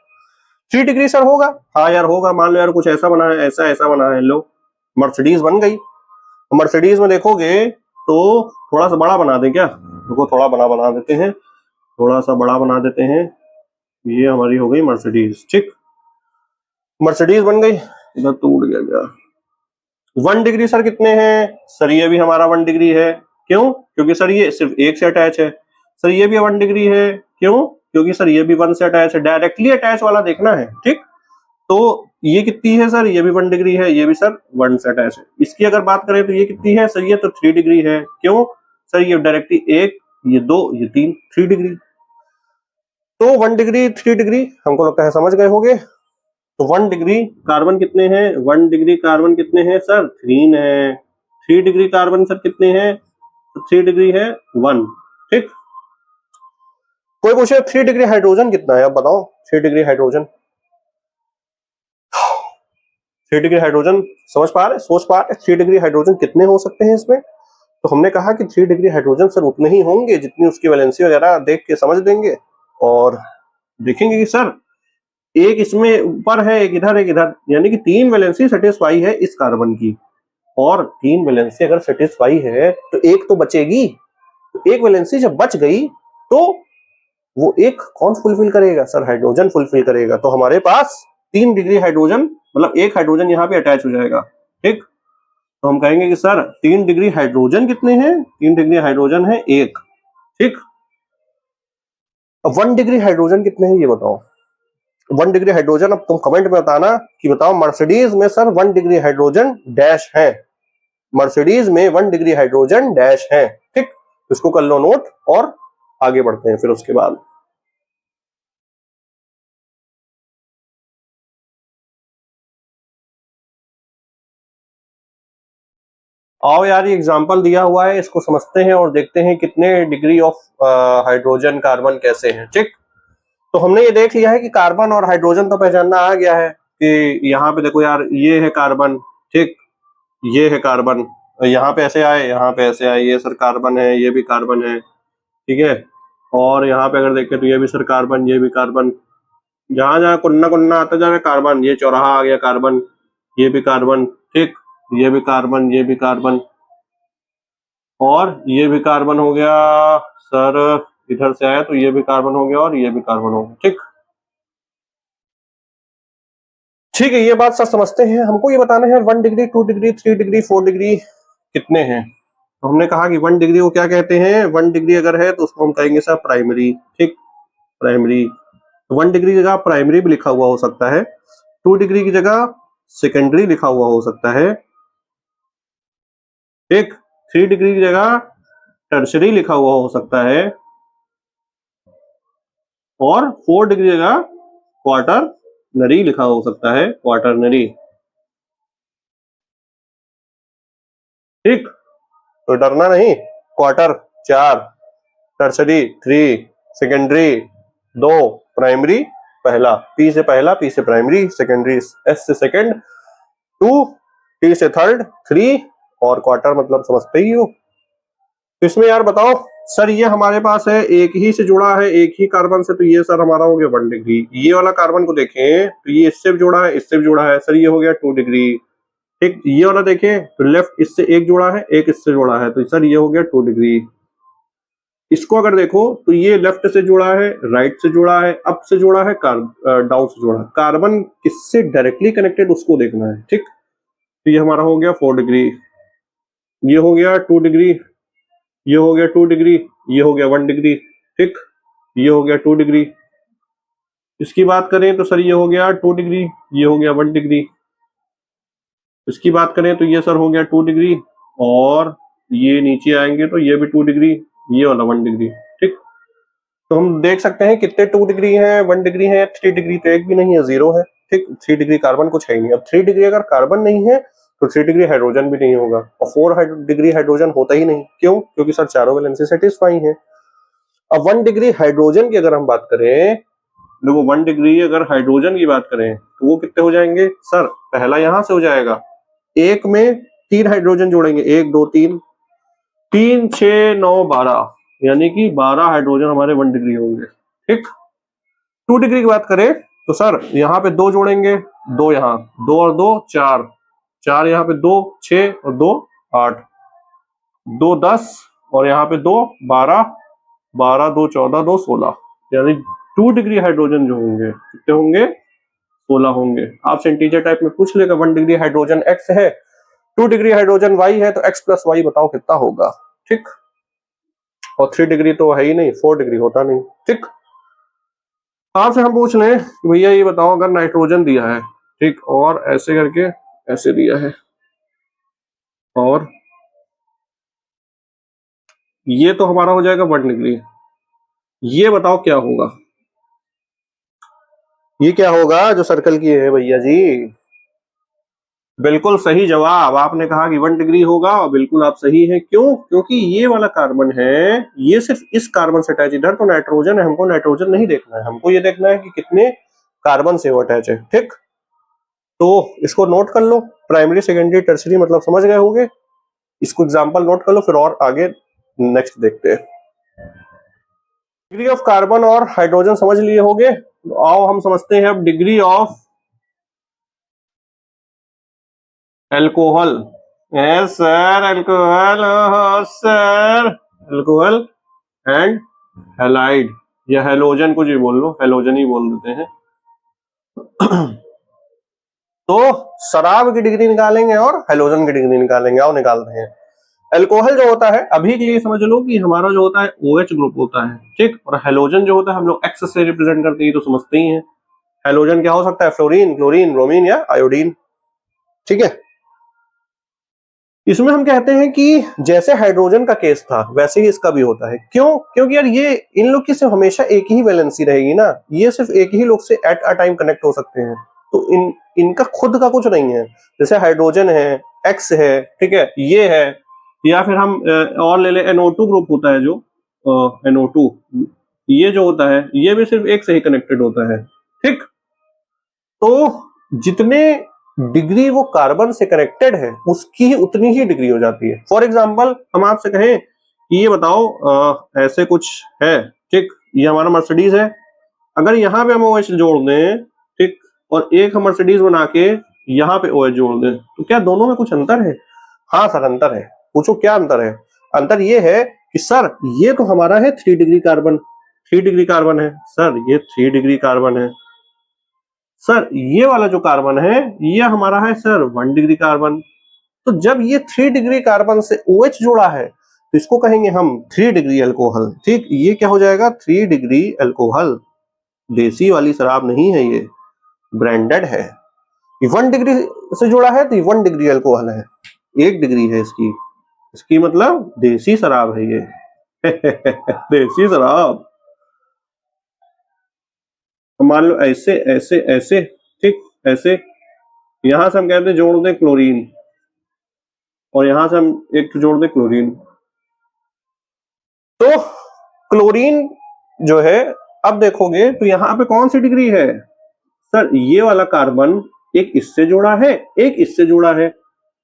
3 डिग्री सर होगा, हाँ यार होगा, मान लो यार कुछ ऐसा बना है, ऐसा ऐसा बना है, लो मर्सिडीज बन गई। मर्सिडीज में देखोगे तो थोड़ा सा बड़ा बना दे क्या, देखो थोड़ा बना देते हैं, थोड़ा सा बड़ा बना देते हैं, ये हमारी हो गई मर्सिडीज। ठीक, मर्सिडीज बन गई, इधर टूट गया। 1 डिग्री सर कितने हैं, सर ये भी हमारा 1 डिग्री है। क्यों? क्योंकि सर ये सिर्फ एक से अटैच है। सर ये भी 1 डिग्री है। क्यों? क्योंकि सर ये भी 1 से अटैच है, डायरेक्टली अटैच वाला देखना है। ठीक, तो ये कितनी है सर, ये भी 1 डिग्री है, ये भी सर 1 से अटैच है। इसकी अगर बात करें तो ये कितनी है सर, ये तो 3 डिग्री है। क्यों? सर ये डायरेक्टली 1, ये 2, ये 3, 3 डिग्री। तो 1 डिग्री 3 डिग्री हमको लगता है समझ गए होंगे। तो 1 डिग्री कार्बन कितने हैं, 1 डिग्री कार्बन कितने हैं सर, 3 है। 3 डिग्री कार्बन सर कितने हैं? तो 3 डिग्री है 1। ठीक, कोई पूछे 3 डिग्री हाइड्रोजन कितना है? अब बताओ 3 डिग्री हाइड्रोजन। 3 डिग्री हाइड्रोजन समझ पा रहे, सोच पा रहे 3 डिग्री हाइड्रोजन कितने हो सकते हैं इसमें? तो हमने कहा कि 3 डिग्री हाइड्रोजन सर उतने ही होंगे जितनी उसकी वैलेंसी वगैरह देख के समझ लेंगे, और देखेंगे कि सर एक इसमें ऊपर है, एक इधर, एक इधर, यानी कि 3 वैलेंसी सेटिस्फाई है इस कार्बन की, और 3 वैलेंसी अगर सेटिस्फाई है तो एक तो बचेगी। तो एक वैलेंसी जब बच गई तो वो एक कौन फुलफिल करेगा? सर हाइड्रोजन फुलफिल करेगा। तो हमारे पास 3 डिग्री हाइड्रोजन, मतलब एक हाइड्रोजन यहाँ पे अटैच हो जाएगा। ठीक, तो हम कहेंगे कि सर 3 डिग्री हाइड्रोजन कितने हैं? 3 डिग्री हाइड्रोजन है 1। ठीक, अब 1 डिग्री हाइड्रोजन कितने हैं ये बताओ। 1 डिग्री हाइड्रोजन, अब तुम कमेंट में बताना कि बताओ मर्सिडीज में सर 1 डिग्री हाइड्रोजन डैश है, मर्सिडीज में 1 डिग्री हाइड्रोजन डैश है। ठीक, इसको कर लो नोट और आगे बढ़ते हैं फिर उसके बाद। आओ यार, ये एग्जांपल दिया हुआ है, इसको समझते हैं और देखते हैं कितने डिग्री ऑफ हाइड्रोजन कार्बन कैसे हैं। ठीक, तो हमने ये देख लिया है कि कार्बन और हाइड्रोजन तो पहचानना आ गया है कि यहाँ पे देखो यार, ये है कार्बन, ठीक, ये है कार्बन, यहाँ पे ऐसे आए, यहाँ पे ऐसे आए, ये सर कार्बन है, ये भी कार्बन है। ठीक है, और यहाँ पे अगर देखें तो ये भी सर कार्बन, ये भी कार्बन, जहां जहां कुन्ना कुन्ना आता जा रहा है कार्बन, ये चौराहा आ गया कार्बन, ये भी कार्बन। ठीक, ये भी कार्बन, ये भी कार्बन, और ये भी कार्बन हो गया सर, इधर से आया तो ये भी कार्बन हो गया और ये भी कार्बन हो गया। ठीक, ठीक है, ये बात सर समझते हैं। हमको ये बताना है 1 डिग्री, 2 डिग्री, 3 डिग्री, 4 डिग्री कितने हैं। तो हमने कहा कि 1 डिग्री को क्या कहते हैं? 1 डिग्री अगर है तो उसको हम कहेंगे सर प्राइमरी। ठीक, प्राइमरी। 1 डिग्री की जगह प्राइमरी भी लिखा हुआ हो सकता है, 2 डिग्री की जगह सेकेंडरी लिखा हुआ हो सकता है। ठीक, 3 डिग्री की जगह टर्शरी लिखा हुआ हो सकता है, और 4 डिग्री की जगह क्वार्टरनरी लिखा हो सकता है, क्वार्टरनरी। ठीक, तो डरना नहीं। क्वार्टर 4, टर्शरी 3, सेकेंडरी 2, प्राइमरी पहला, पी से पहला, पी से प्राइमरी, सेकेंडरी एस से सेकेंड, 2, टी से थर्ड, 3, और क्वार्टर मतलब समझते ही हो। तो इसमें यार बताओ सर, ये हमारे पास है एक ही से जुड़ा है, एक ही कार्बन से, तो ये सर हमारा हो गया 1 डिग्री। ये वाला कार्बन को देखें तो ये इससे भी जुड़ा है, इससे भी जुड़ा है, सर ये हो गया 2 डिग्री। ठीक, ये वाला देखें तो लेफ्ट इससे एक जुड़ा है, एक इससे जुड़ा है, तो सर ये हो गया 2 डिग्री। इसको अगर देखो तो ये लेफ्ट से जुड़ा है, राइट से जुड़ा है, अप से जुड़ा है, डाउन से जुड़ा है। कार्बन किससे डायरेक्टली कनेक्टेड उसको देखना है। ठीक, तो ये हमारा हो गया 4 डिग्री, ये हो गया 2 डिग्री, ये हो गया 2 डिग्री, ये हो गया 1 डिग्री। ठीक, ये हो गया 2 डिग्री। इसकी बात करें तो सर ये हो गया 2 डिग्री, ये हो गया 1 डिग्री। इसकी बात करें तो ये सर हो गया 2 डिग्री, और ये नीचे आएंगे तो ये भी 2 डिग्री, ये वाला 1 डिग्री। ठीक, तो हम देख सकते हैं कितने 2 डिग्री है, 1 डिग्री है, 3 डिग्री तो एक भी नहीं है, 0 है। ठीक, 3 डिग्री कार्बन कुछ है ही नहीं। अब 3 डिग्री अगर कार्बन नहीं है तो 3 डिग्री हाइड्रोजन भी नहीं होगा, और 4 डिग्री हाइड्रोजन होता ही नहीं। क्यों? क्योंकि सर चारों वैलेंसी सेटिस्फाई है। अब 1 डिग्री हाइड्रोजन की अगर हम बात करें, देखो 1 डिग्री अगर हाइड्रोजन की बात करें तो वो कितने हो जाएंगे सर? पहला यहां से हो जाएगा, एक में 3 हाइड्रोजन जोड़ेंगे, 1 2 3, 3 6 9 12, यानी कि 12 हाइड्रोजन हमारे 1 डिग्री होंगे। ठीक, 2 डिग्री की बात करें तो सर यहाँ पे 2 जोड़ेंगे, 2 यहाँ, 2 और 2 4, 4 यहाँ पे 2 6 और 2 8, 2 10, और यहाँ पे 2 12, 12 2 14, 2 16, यानी 2 डिग्री हाइड्रोजन जो होंगे कितने होंगे? 16 होंगे। आपसे इंटीजर टाइप में पूछ लेगा 1 डिग्री हाइड्रोजन x है, 2 डिग्री हाइड्रोजन y है, तो x प्लस वाई बताओ कितना होगा। ठीक, और 3 डिग्री तो है ही नहीं, 4 डिग्री होता नहीं। ठीक, आपसे हम पूछ लें भैया ये बताओ अगर नाइट्रोजन दिया है, ठीक, और ऐसे करके ऐसे दिया है, और ये तो हमारा हो जाएगा 1 डिग्री, ये बताओ क्या होगा? ये क्या होगा जो सर्कल की है भैया जी? बिल्कुल सही जवाब, आपने कहा कि 1 डिग्री होगा और बिल्कुल आप सही है। क्यों? क्योंकि ये वाला कार्बन है, ये सिर्फ इस कार्बन से अटैच, इधर तो नाइट्रोजन है, हमको नाइट्रोजन नहीं देखना है, हमको ये देखना है कि कितने कार्बन से वो अटैच है। ठीक, तो इसको नोट कर लो, प्राइमरी सेकेंडरी टर्सरी मतलब समझ गए होंगे। इसको एग्जांपल नोट कर लो, फिर और आगे नेक्स्ट देखते हैं। डिग्री ऑफ कार्बन और हाइड्रोजन समझ लिए होंगे, तो आओ हम समझते हैं अब degree of alcohol. Yes sir, alcohol, sir alcohol and halide या हेलोजन, कुछ भी बोल लो, हेलोजन ही बोल देते हैं। तो शराब की डिग्री निकालेंगे और हेलोजन की डिग्री निकालेंगे, आओ निकालते हैं। एल्कोहल जो होता है, अभी के लिए समझ लो कि हमारा जो होता है OH ग्रुप होता है, ठीक, और हेलोजन जो होता है हम लोग X से रिप्रेजेंट करते हैं, तो समझते ही हैं। हेलोजन क्या हो सकता है? फ्लोरीन, क्लोरीन, ब्रोमीन या आयोडीन। ठीक है, इसमें हम कहते हैं कि जैसे हाइड्रोजन का केस था वैसे ही इसका भी होता है। क्यों? क्योंकि यार ये इन लोग की सिर्फ हमेशा एक ही वैलेंसी रहेगी ना, ये सिर्फ एक ही लोग से एट अ टाइम कनेक्ट हो सकते हैं, तो इनका खुद का कुछ नहीं है। जैसे हाइड्रोजन है, एक्स है, ठीक है, ये है, या फिर हम और ले ले NO2 ग्रुप होता है जो NO2, ये जो होता है ये भी सिर्फ एक से ही कनेक्टेड होता है। ठीक, तो जितने डिग्री वो कार्बन से कनेक्टेड है उसकी ही उतनी ही डिग्री हो जाती है। फॉर एग्जांपल हम आपसे कहें कि ये बताओ ऐसे कुछ है, ठीक, ये हमारा मर्सिडीज है, अगर यहाँ पे हम OH जोड़ दें, ठीक, और एक हम मर्सिडीज बना के यहाँ पे OH जोड़ दें, तो क्या दोनों में कुछ अंतर है? हाँ सर अंतर है। पूछो क्या अंतर है? अंतर ये है कि सर ये तो हमारा है 3 डिग्री कार्बन, 3 डिग्री कार्बन है सर, ये 3 डिग्री कार्बन है सर, ये वाला जो कार्बन है ये हमारा है सर 1 डिग्री कार्बन। तो जब ये 3 डिग्री कार्बन से OH जुड़ा है तो इसको कहेंगे हम 3 डिग्री अल्कोहल। ठीक, ये क्या हो जाएगा? 3 डिग्री अल्कोहल। देसी वाली शराब नहीं है, ये ब्रांडेड है। ये 1 डिग्री से जुड़ा है तो ये 1 डिग्री अल्कोहल है, 1 डिग्री है इसकी, इसकी मतलब देसी शराब है ये। देसी शराब। मान लो ऐसे ऐसे ऐसे, ठीक, ऐसे, यहां से हम कहते हैं जोड़ दें क्लोरीन, और यहां से हम एक जोड़ दें क्लोरीन, तो क्लोरीन जो है, अब देखोगे तो यहां पे कौन सी डिग्री है सर? ये वाला कार्बन एक इससे जोड़ा है, एक इससे जोड़ा है,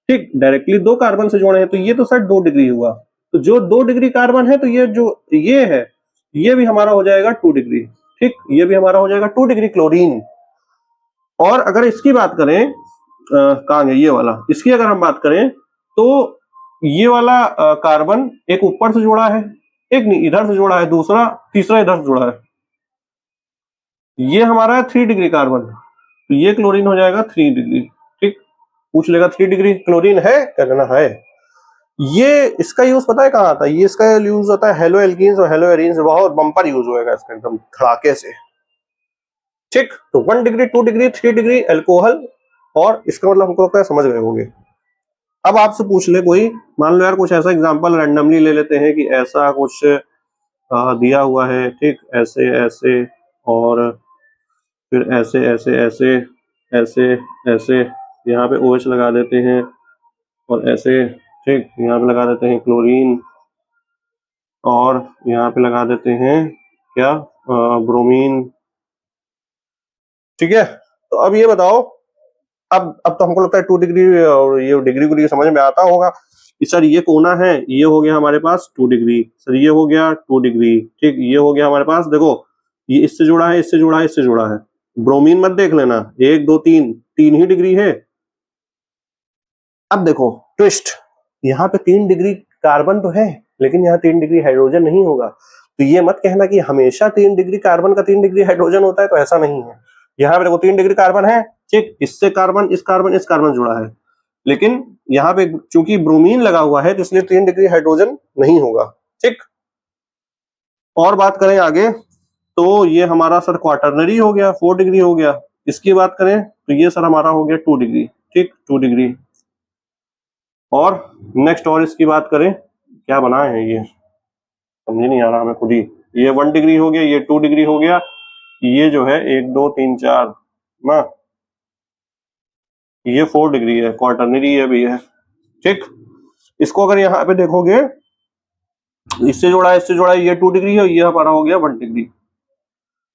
ठीक, डायरेक्टली 2 कार्बन से जोड़े हैं, तो ये तो सर 2 डिग्री हुआ। तो जो 2 डिग्री कार्बन है तो ये जो ये है ये भी हमारा हो जाएगा 2 डिग्री। ठीक, ये भी हमारा हो जाएगा 2 डिग्री क्लोरीन। और अगर इसकी बात करें, कहां गया ये वाला, इसकी अगर हम बात करें तो ये वाला कार्बन एक ऊपर से जुड़ा है, एक नहीं इधर से जुड़ा है, दूसरा तीसरा इधर से जुड़ा है, ये हमारा है 3 डिग्री कार्बन, तो ये क्लोरीन हो जाएगा 3 डिग्री। ठीक, पूछ लेगा 3 डिग्री क्लोरीन है, कहना है। ये इसका यूज पता है कहाँ आता है? ये इसका यूज होता है हेलो एल्कीन्स और हेलो एरीन्स, बहुत बम्पर यूज होएगा इसका एकदम धड़ाके से। ठीक, तो 1 डिग्री, 2 डिग्री, 3 डिग्री अल्कोहल, और इसका मतलब हमको लगता है समझ गए होंगे। अब आपसे पूछ ले कोई, मान लो यार कुछ ऐसा एग्जांपल रैंडमली ले लेते हैं कि ऐसा कुछ दिया हुआ है, ठीक, ऐसे ऐसे, और फिर ऐसे ऐसे ऐसे ऐसे ऐसे, यहाँ पे OH लगा देते हैं, और ऐसे, ठीक, यहाँ पे लगा देते हैं क्लोरीन, और यहाँ पे लगा देते हैं क्या, ब्रोमीन। ठीक है, तो अब ये बताओ, अब तो हमको लगता है 2 डिग्री और ये डिग्री को समझ में आता होगा कि सर ये कोना है, ये हो गया हमारे पास 2 डिग्री, सर ये हो गया 2 डिग्री, ठीक, ये हो गया हमारे पास, देखो ये इससे जुड़ा है, इससे जुड़ा है, इससे जुड़ा है। ब्रोमीन मत देख लेना, 1 2 3, 3 ही डिग्री है। अब देखो ट्विस्ट, यहाँ पे 3 डिग्री कार्बन तो है लेकिन यहाँ 3 डिग्री हाइड्रोजन नहीं होगा, तो ये मत कहना कि हमेशा 3 डिग्री कार्बन का 3 डिग्री हाइड्रोजन होता है, तो ऐसा नहीं है। यहाँ पे देखो 3 डिग्री कार्बन है, ठीक, इससे कार्बन, इस कार्बन, इस कार्बन जुड़ा है, लेकिन यहाँ पे चूंकि ब्रोमीन लगा हुआ है तो इसलिए 3 डिग्री हाइड्रोजन नहीं होगा। ठीक, और बात करें आगे तो ये हमारा सर क्वाटरनरी हो गया, 4 डिग्री हो गया। इसकी बात करें तो ये सर हमारा हो गया 2 डिग्री, ठीक, 2 डिग्री। और नेक्स्ट और इसकी बात करें, क्या बनाए हैं ये समझ नहीं आ रहा हमें खुद ही। ये 1 डिग्री हो गया, ये 2 डिग्री हो गया, ये जो है 1 2 3 4 ना, ये 4 डिग्री है, क्वार्टरनरी ये भी है, ठीक। इसको अगर यहाँ पे देखोगे, इससे जोड़ा है, इससे जोड़ा है, ये 2 डिग्री है, ये हमारा हो गया 1 डिग्री।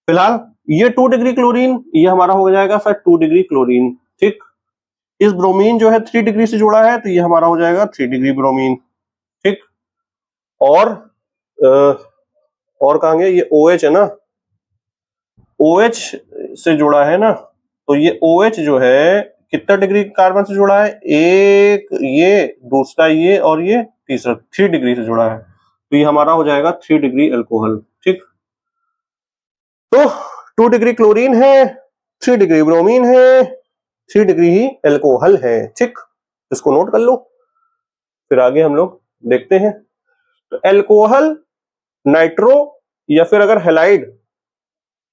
फिलहाल ये 2 डिग्री क्लोरीन, ये हमारा हो जाएगा सर 2 डिग्री क्लोरीन, ठीक। इस ब्रोमीन जो है 3 डिग्री से जुड़ा है, तो ये हमारा हो जाएगा 3 डिग्री ब्रोमीन, ठीक। और कहां गया ये OH है ना, OH से जुड़ा है ना, तो ये OH जो है कितना डिग्री कार्बन से जुड़ा है, एक ये, दूसरा ये, और ये तीसरा 3 डिग्री से जुड़ा है, तो ये हमारा हो जाएगा 3 डिग्री अल्कोहल, ठीक। तो 2 डिग्री क्लोरीन है, 3 डिग्री ब्रोमीन है, 3 डिग्री ही अल्कोहल है, ठीक। इसको नोट कर लो, फिर आगे हम लोग देखते हैं। तो अल्कोहल, नाइट्रो या फिर अगर हैलाइड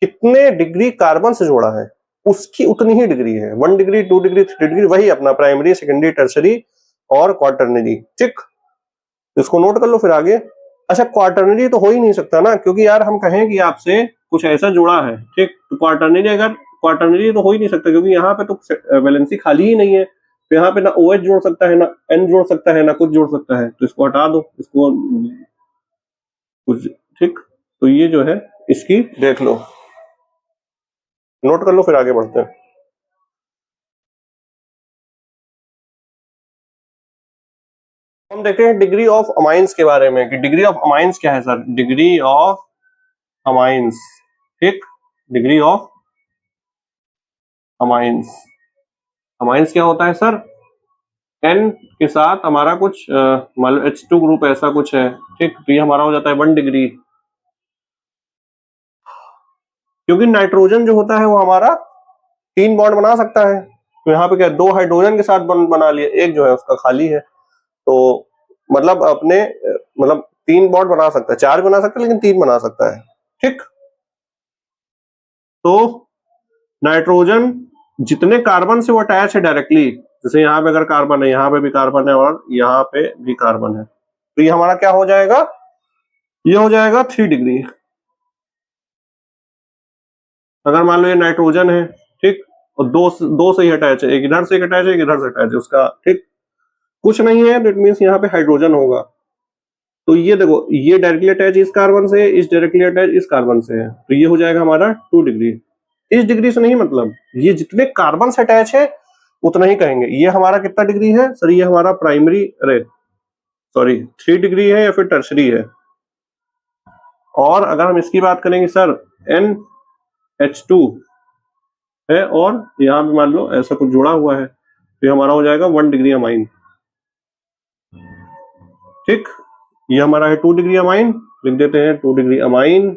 कितने डिग्री कार्बन से जोड़ा है, उसकी उतनी ही डिग्री है, 1 डिग्री, 2 डिग्री, 3 डिग्री, वही अपना प्राइमरी, सेकेंडरी, टर्सरी और क्वार्टरनरी, ठीक। इसको नोट कर लो, फिर आगे। अच्छा, क्वार्टरनरी तो हो ही नहीं सकता ना, क्योंकि यार हम कहें कि आपसे कुछ ऐसा जुड़ा है, ठीक, तो क्वार्टरनरी तो हो ही नहीं सकता, क्योंकि यहाँ पे तो वैलेंसी खाली ही नहीं है, तो यहाँ पे ना OH जोड़ सकता है, ना N जोड़ सकता है, ना कुछ जोड़ सकता है, तो इसको हटा दो, इसको कुछ, ठीक। तो ये जो है इसकी देख लो, नोट कर लो, फिर आगे बढ़ते हैं। हम देखते हैं डिग्री ऑफ अमाइंस के बारे में, कि डिग्री ऑफ अमाइंस क्या है सर, डिग्री ऑफ अमाइंस, ठीक। डिग्री ऑफ अमाइंस, अमाइंस क्या होता है सर, N के साथ हमारा कुछ मान लो H2 ग्रुप ऐसा कुछ है, ठीक, तो ये हमारा हो जाता है 1 डिग्री, क्योंकि नाइट्रोजन जो होता है वो हमारा 3 बॉन्ड बना सकता है, तो यहाँ पे क्या 2 हाइड्रोजन के साथ बॉन्ड बना लिया, एक जो है उसका खाली है, तो मतलब अपने मतलब 3 बॉन्ड बना सकता है, 4 बना सकता है, लेकिन 3 बना सकता है, ठीक। तो नाइट्रोजन जितने कार्बन से वो अटैच है डायरेक्टली, जैसे यहाँ पे अगर कार्बन है, यहाँ पे भी कार्बन है, और यहाँ पे भी कार्बन है, तो ये हमारा क्या हो जाएगा, ये हो जाएगा 3 डिग्री। अगर मान लो ये नाइट्रोजन है, ठीक, और दो से ही अटैच है, एक इधर से अटैच है, एक इधर से अटैच है उसका, ठीक, कुछ नहीं है, दैट मींस यहाँ पे हाइड्रोजन होगा, तो ये देखो, ये डायरेक्टली अटैच इस कार्बन से, इस डायरेक्टली अटैच इस कार्बन से है, तो ये हो जाएगा हमारा 2 डिग्री। इस डिग्री से नहीं मतलब, ये जितने कार्बन से अटैच है उतना ही कहेंगे। ये हमारा कितना डिग्री है सर, ये हमारा प्राइमरी, अरे सॉरी 3 डिग्री है या फिर टर्सरी है। और अगर हम इसकी बात करेंगे सर, NH2 है, और यहाँ पे मान लो ऐसा कुछ जुड़ा हुआ है, तो ये हमारा हो जाएगा 1 डिग्री अमाइन, ठीक। ये हमारा है 2 डिग्री अमाइन, लिख देते हैं 2 डिग्री अमाइन,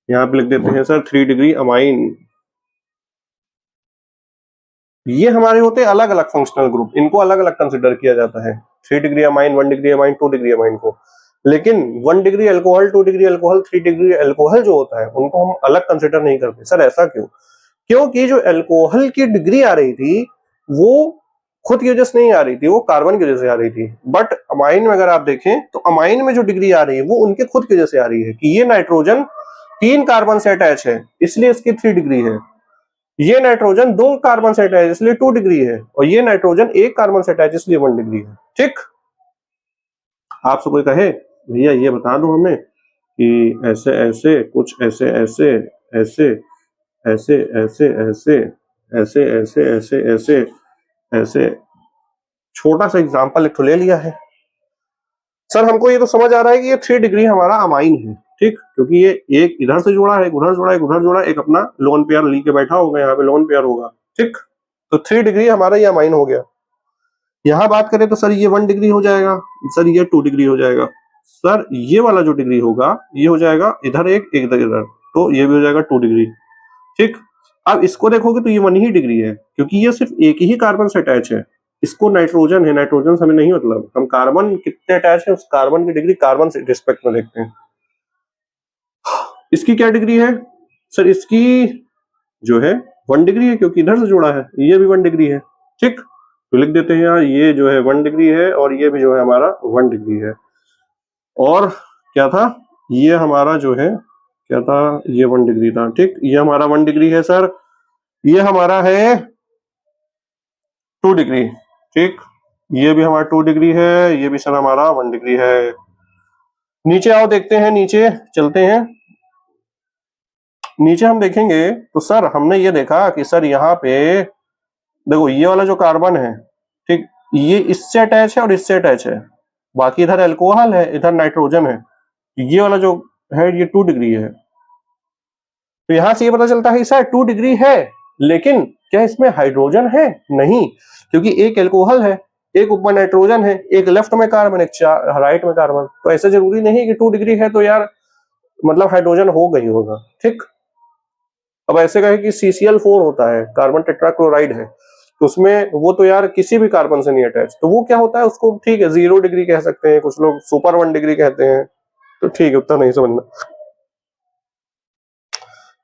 यहाँ पे लिख देते हैं सर 3 डिग्री अमाइन। ये हमारे होते हैं अलग अलग फंक्शनल ग्रुप, इनको अलग अलग कंसिडर किया जाता है, 3 degree amine, 1 degree amine, 2 degree amine को। लेकिन 1 degree alcohol, 2 degree alcohol, 3 degree alcohol जो होता है, उनको हम अलग कंसिडर नहीं करते। सर ऐसा क्यों? क्योंकि जो अल्कोहल की डिग्री आ रही थी वो खुद की वजह से नहीं आ रही थी, वो कार्बन की वजह से आ रही थी। बट अमाइन में अगर आप देखें तो अमाइन में जो डिग्री आ रही है वो उनके खुद की वजह से आ रही है, कि ये नाइट्रोजन 3 कार्बन से अटैच है इसलिए इसकी 3 डिग्री है, ये नाइट्रोजन 2 कार्बन से अटैच इसलिए 2 डिग्री है, और ये नाइट्रोजन 1 कार्बन से अटैच इसलिए 1 डिग्री है, ठीक। आपसे कोई कहे भैया ये बता दो हमें कि ऐसे ऐसे कुछ ऐसे ऐसे ऐसे ऐसे ऐसे ऐसे ऐसे ऐसे ऐसे ऐसे ऐसे, छोटा सा एग्जांपल एक तो ले लिया है सर। हमको ये तो समझ आ रहा है कि ये 3 डिग्री हमारा अमाइन है, ठीक, क्योंकि ये एक इधर से जुड़ा है, एक उधर जुड़ा है, एक उधर जुड़ा है, एक अपना लोन पेयर ली के बैठा होगा, यहाँ पे लोन पेयर होगा, ठीक। तो 3 डिग्री हमारा ये अमाइन हो गया। यहाँ बात करें तो सर ये 1 डिग्री हो जाएगा, सर ये 2 डिग्री हो जाएगा, सर ये वाला जो डिग्री होगा ये हो जाएगा इधर एक इधर, तो ये भी हो जाएगा 2 डिग्री, ठीक। अब इसको देखोगे तो ये 1 ही डिग्री है, क्योंकि ये सिर्फ एक ही कार्बन से अटैच है, इसको नाइट्रोजन है, नाइट्रोजन से हमें नहीं मतलब, हम कार्बन कितने अटैच है उस कार्बन की डिग्री कार्बन से रिस्पेक्ट में देखते हैं। इसकी क्या डिग्री है सर, इसकी जो है 1 डिग्री है, क्योंकि इधर से जुड़ा है, ये भी 1 डिग्री है, ठीक। तो लिख देते हैं यहाँ ये जो है 1 डिग्री है, और ये भी जो है हमारा 1 डिग्री है। और क्या था, ये हमारा जो है क्या था, ये 1 डिग्री था, ठीक। ये हमारा 1 डिग्री है सर, ये हमारा है 2 डिग्री, ठीक। ये भी हमारा 2 डिग्री है, ये भी सर हमारा 1 डिग्री है। नीचे आओ, देखते हैं, नीचे चलते हैं। नीचे हम देखेंगे तो सर हमने ये देखा कि सर यहाँ पे देखो ये वाला जो कार्बन है, ठीक, ये इससे अटैच है और इससे अटैच है, बाकी इधर अल्कोहल है, इधर नाइट्रोजन है। ये वाला जो है ये 2 डिग्री है। तो यहां से ये पता चलता है सर 2 डिग्री है, लेकिन क्या इसमें हाइड्रोजन है? नहीं, क्योंकि एक अल्कोहल है, एक ऊपर नाइट्रोजन है, एक लेफ्ट में कार्बन, एक राइट में कार्बन। तो ऐसा जरूरी नहीं कि 2 डिग्री है तो यार मतलब हाइड्रोजन होगा ही होगा, ठीक। अब ऐसे कहे कि CCl4 होता है, कार्बन टेट्राक्लोराइड है, तो उसमें वो तो यार किसी भी कार्बन से नहीं अटैच, तो वो क्या होता है, उसको ठीक है 0 डिग्री कह सकते हैं, कुछ लोग सुपर 1 डिग्री कहते हैं, तो ठीक है, उतना नहीं समझना।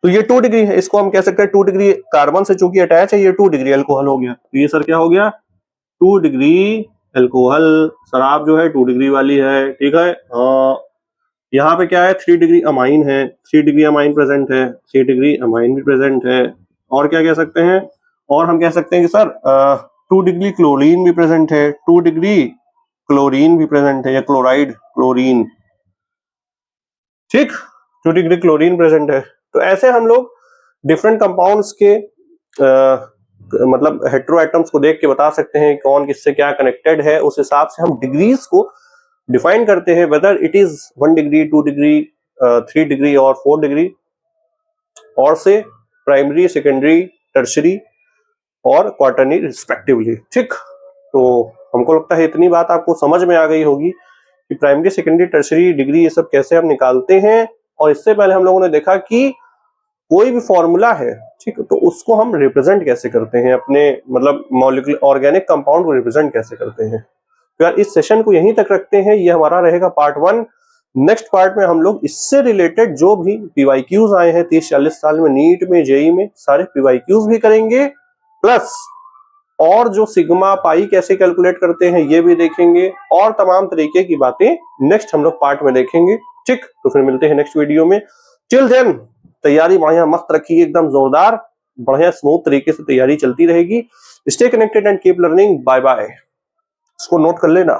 तो ये 2 डिग्री है, इसको हम कह सकते हैं 2 डिग्री कार्बन से चूंकि अटैच है, ये 2 डिग्री अल्कोहल हो गया। तो ये सर क्या हो गया, 2 डिग्री अल्कोहल। शराब जो है 2 डिग्री वाली है, ठीक है। यहाँ पे क्या है, 3 डिग्री अमाइन है, 3 डिग्री अमाइन प्रेजेंट है, 3 डिग्री अमाइन भी प्रेजेंट है। और क्या कह सकते हैं, और हम कह सकते हैं कि सर 2 डिग्री क्लोरीन भी प्रेजेंट है, 2 डिग्री क्लोरीन भी प्रेजेंट है, या क्लोराइड क्लोरीन, ठीक, 2 डिग्री क्लोरीन प्रेजेंट है। तो ऐसे हम लोग डिफरेंट कंपाउंड्स के मतलब हेटेरो एटम्स को देख के बता सकते हैं कौन किससे क्या कनेक्टेड है। उस हिसाब से हम डिग्रीज को डिफाइन करते हैं, whether it is 1 degree, 2 degree, 3 degree और 4 डिग्री, और से प्राइमरी, सेकेंडरी, टर्शरी और क्वार्टरनी रिस्पेक्टिवली, ठीक। तो हमको लगता है इतनी बात आपको समझ में आ गई होगी कि प्राइमरी, सेकेंडरी, टर्शरी डिग्री ये सब कैसे हम निकालते हैं। और इससे पहले हम लोगों ने देखा कि कोई भी फॉर्मूला है, ठीक, तो उसको हम रिप्रेजेंट कैसे करते हैं, अपने मतलब मॉलिक्यूलर ऑर्गेनिक कंपाउंड को रिप्रेजेंट कैसे करते हैं। तो यार इस सेशन को यहीं तक रखते हैं, ये हमारा रहेगा पार्ट 1। नेक्स्ट पार्ट में हम लोग इससे रिलेटेड जो भी PYQs आए हैं 30-40 साल में, नीट में, जेई में, सारे PYQs भी करेंगे, प्लस और जो सिग्मा पाई कैसे कैलकुलेट करते हैं ये भी देखेंगे, और तमाम तरीके की बातें नेक्स्ट हम लोग पार्ट में देखेंगे, ठीक। तो फिर मिलते हैं नेक्स्ट वीडियो में। टिल देन तैयारी बढ़िया मस्त रखिए, एकदम जोरदार, बढ़िया स्मूथ तरीके से तैयारी चलती रहेगी। Stay connected and keep learning. Bye bye. इसको नोट कर लेना।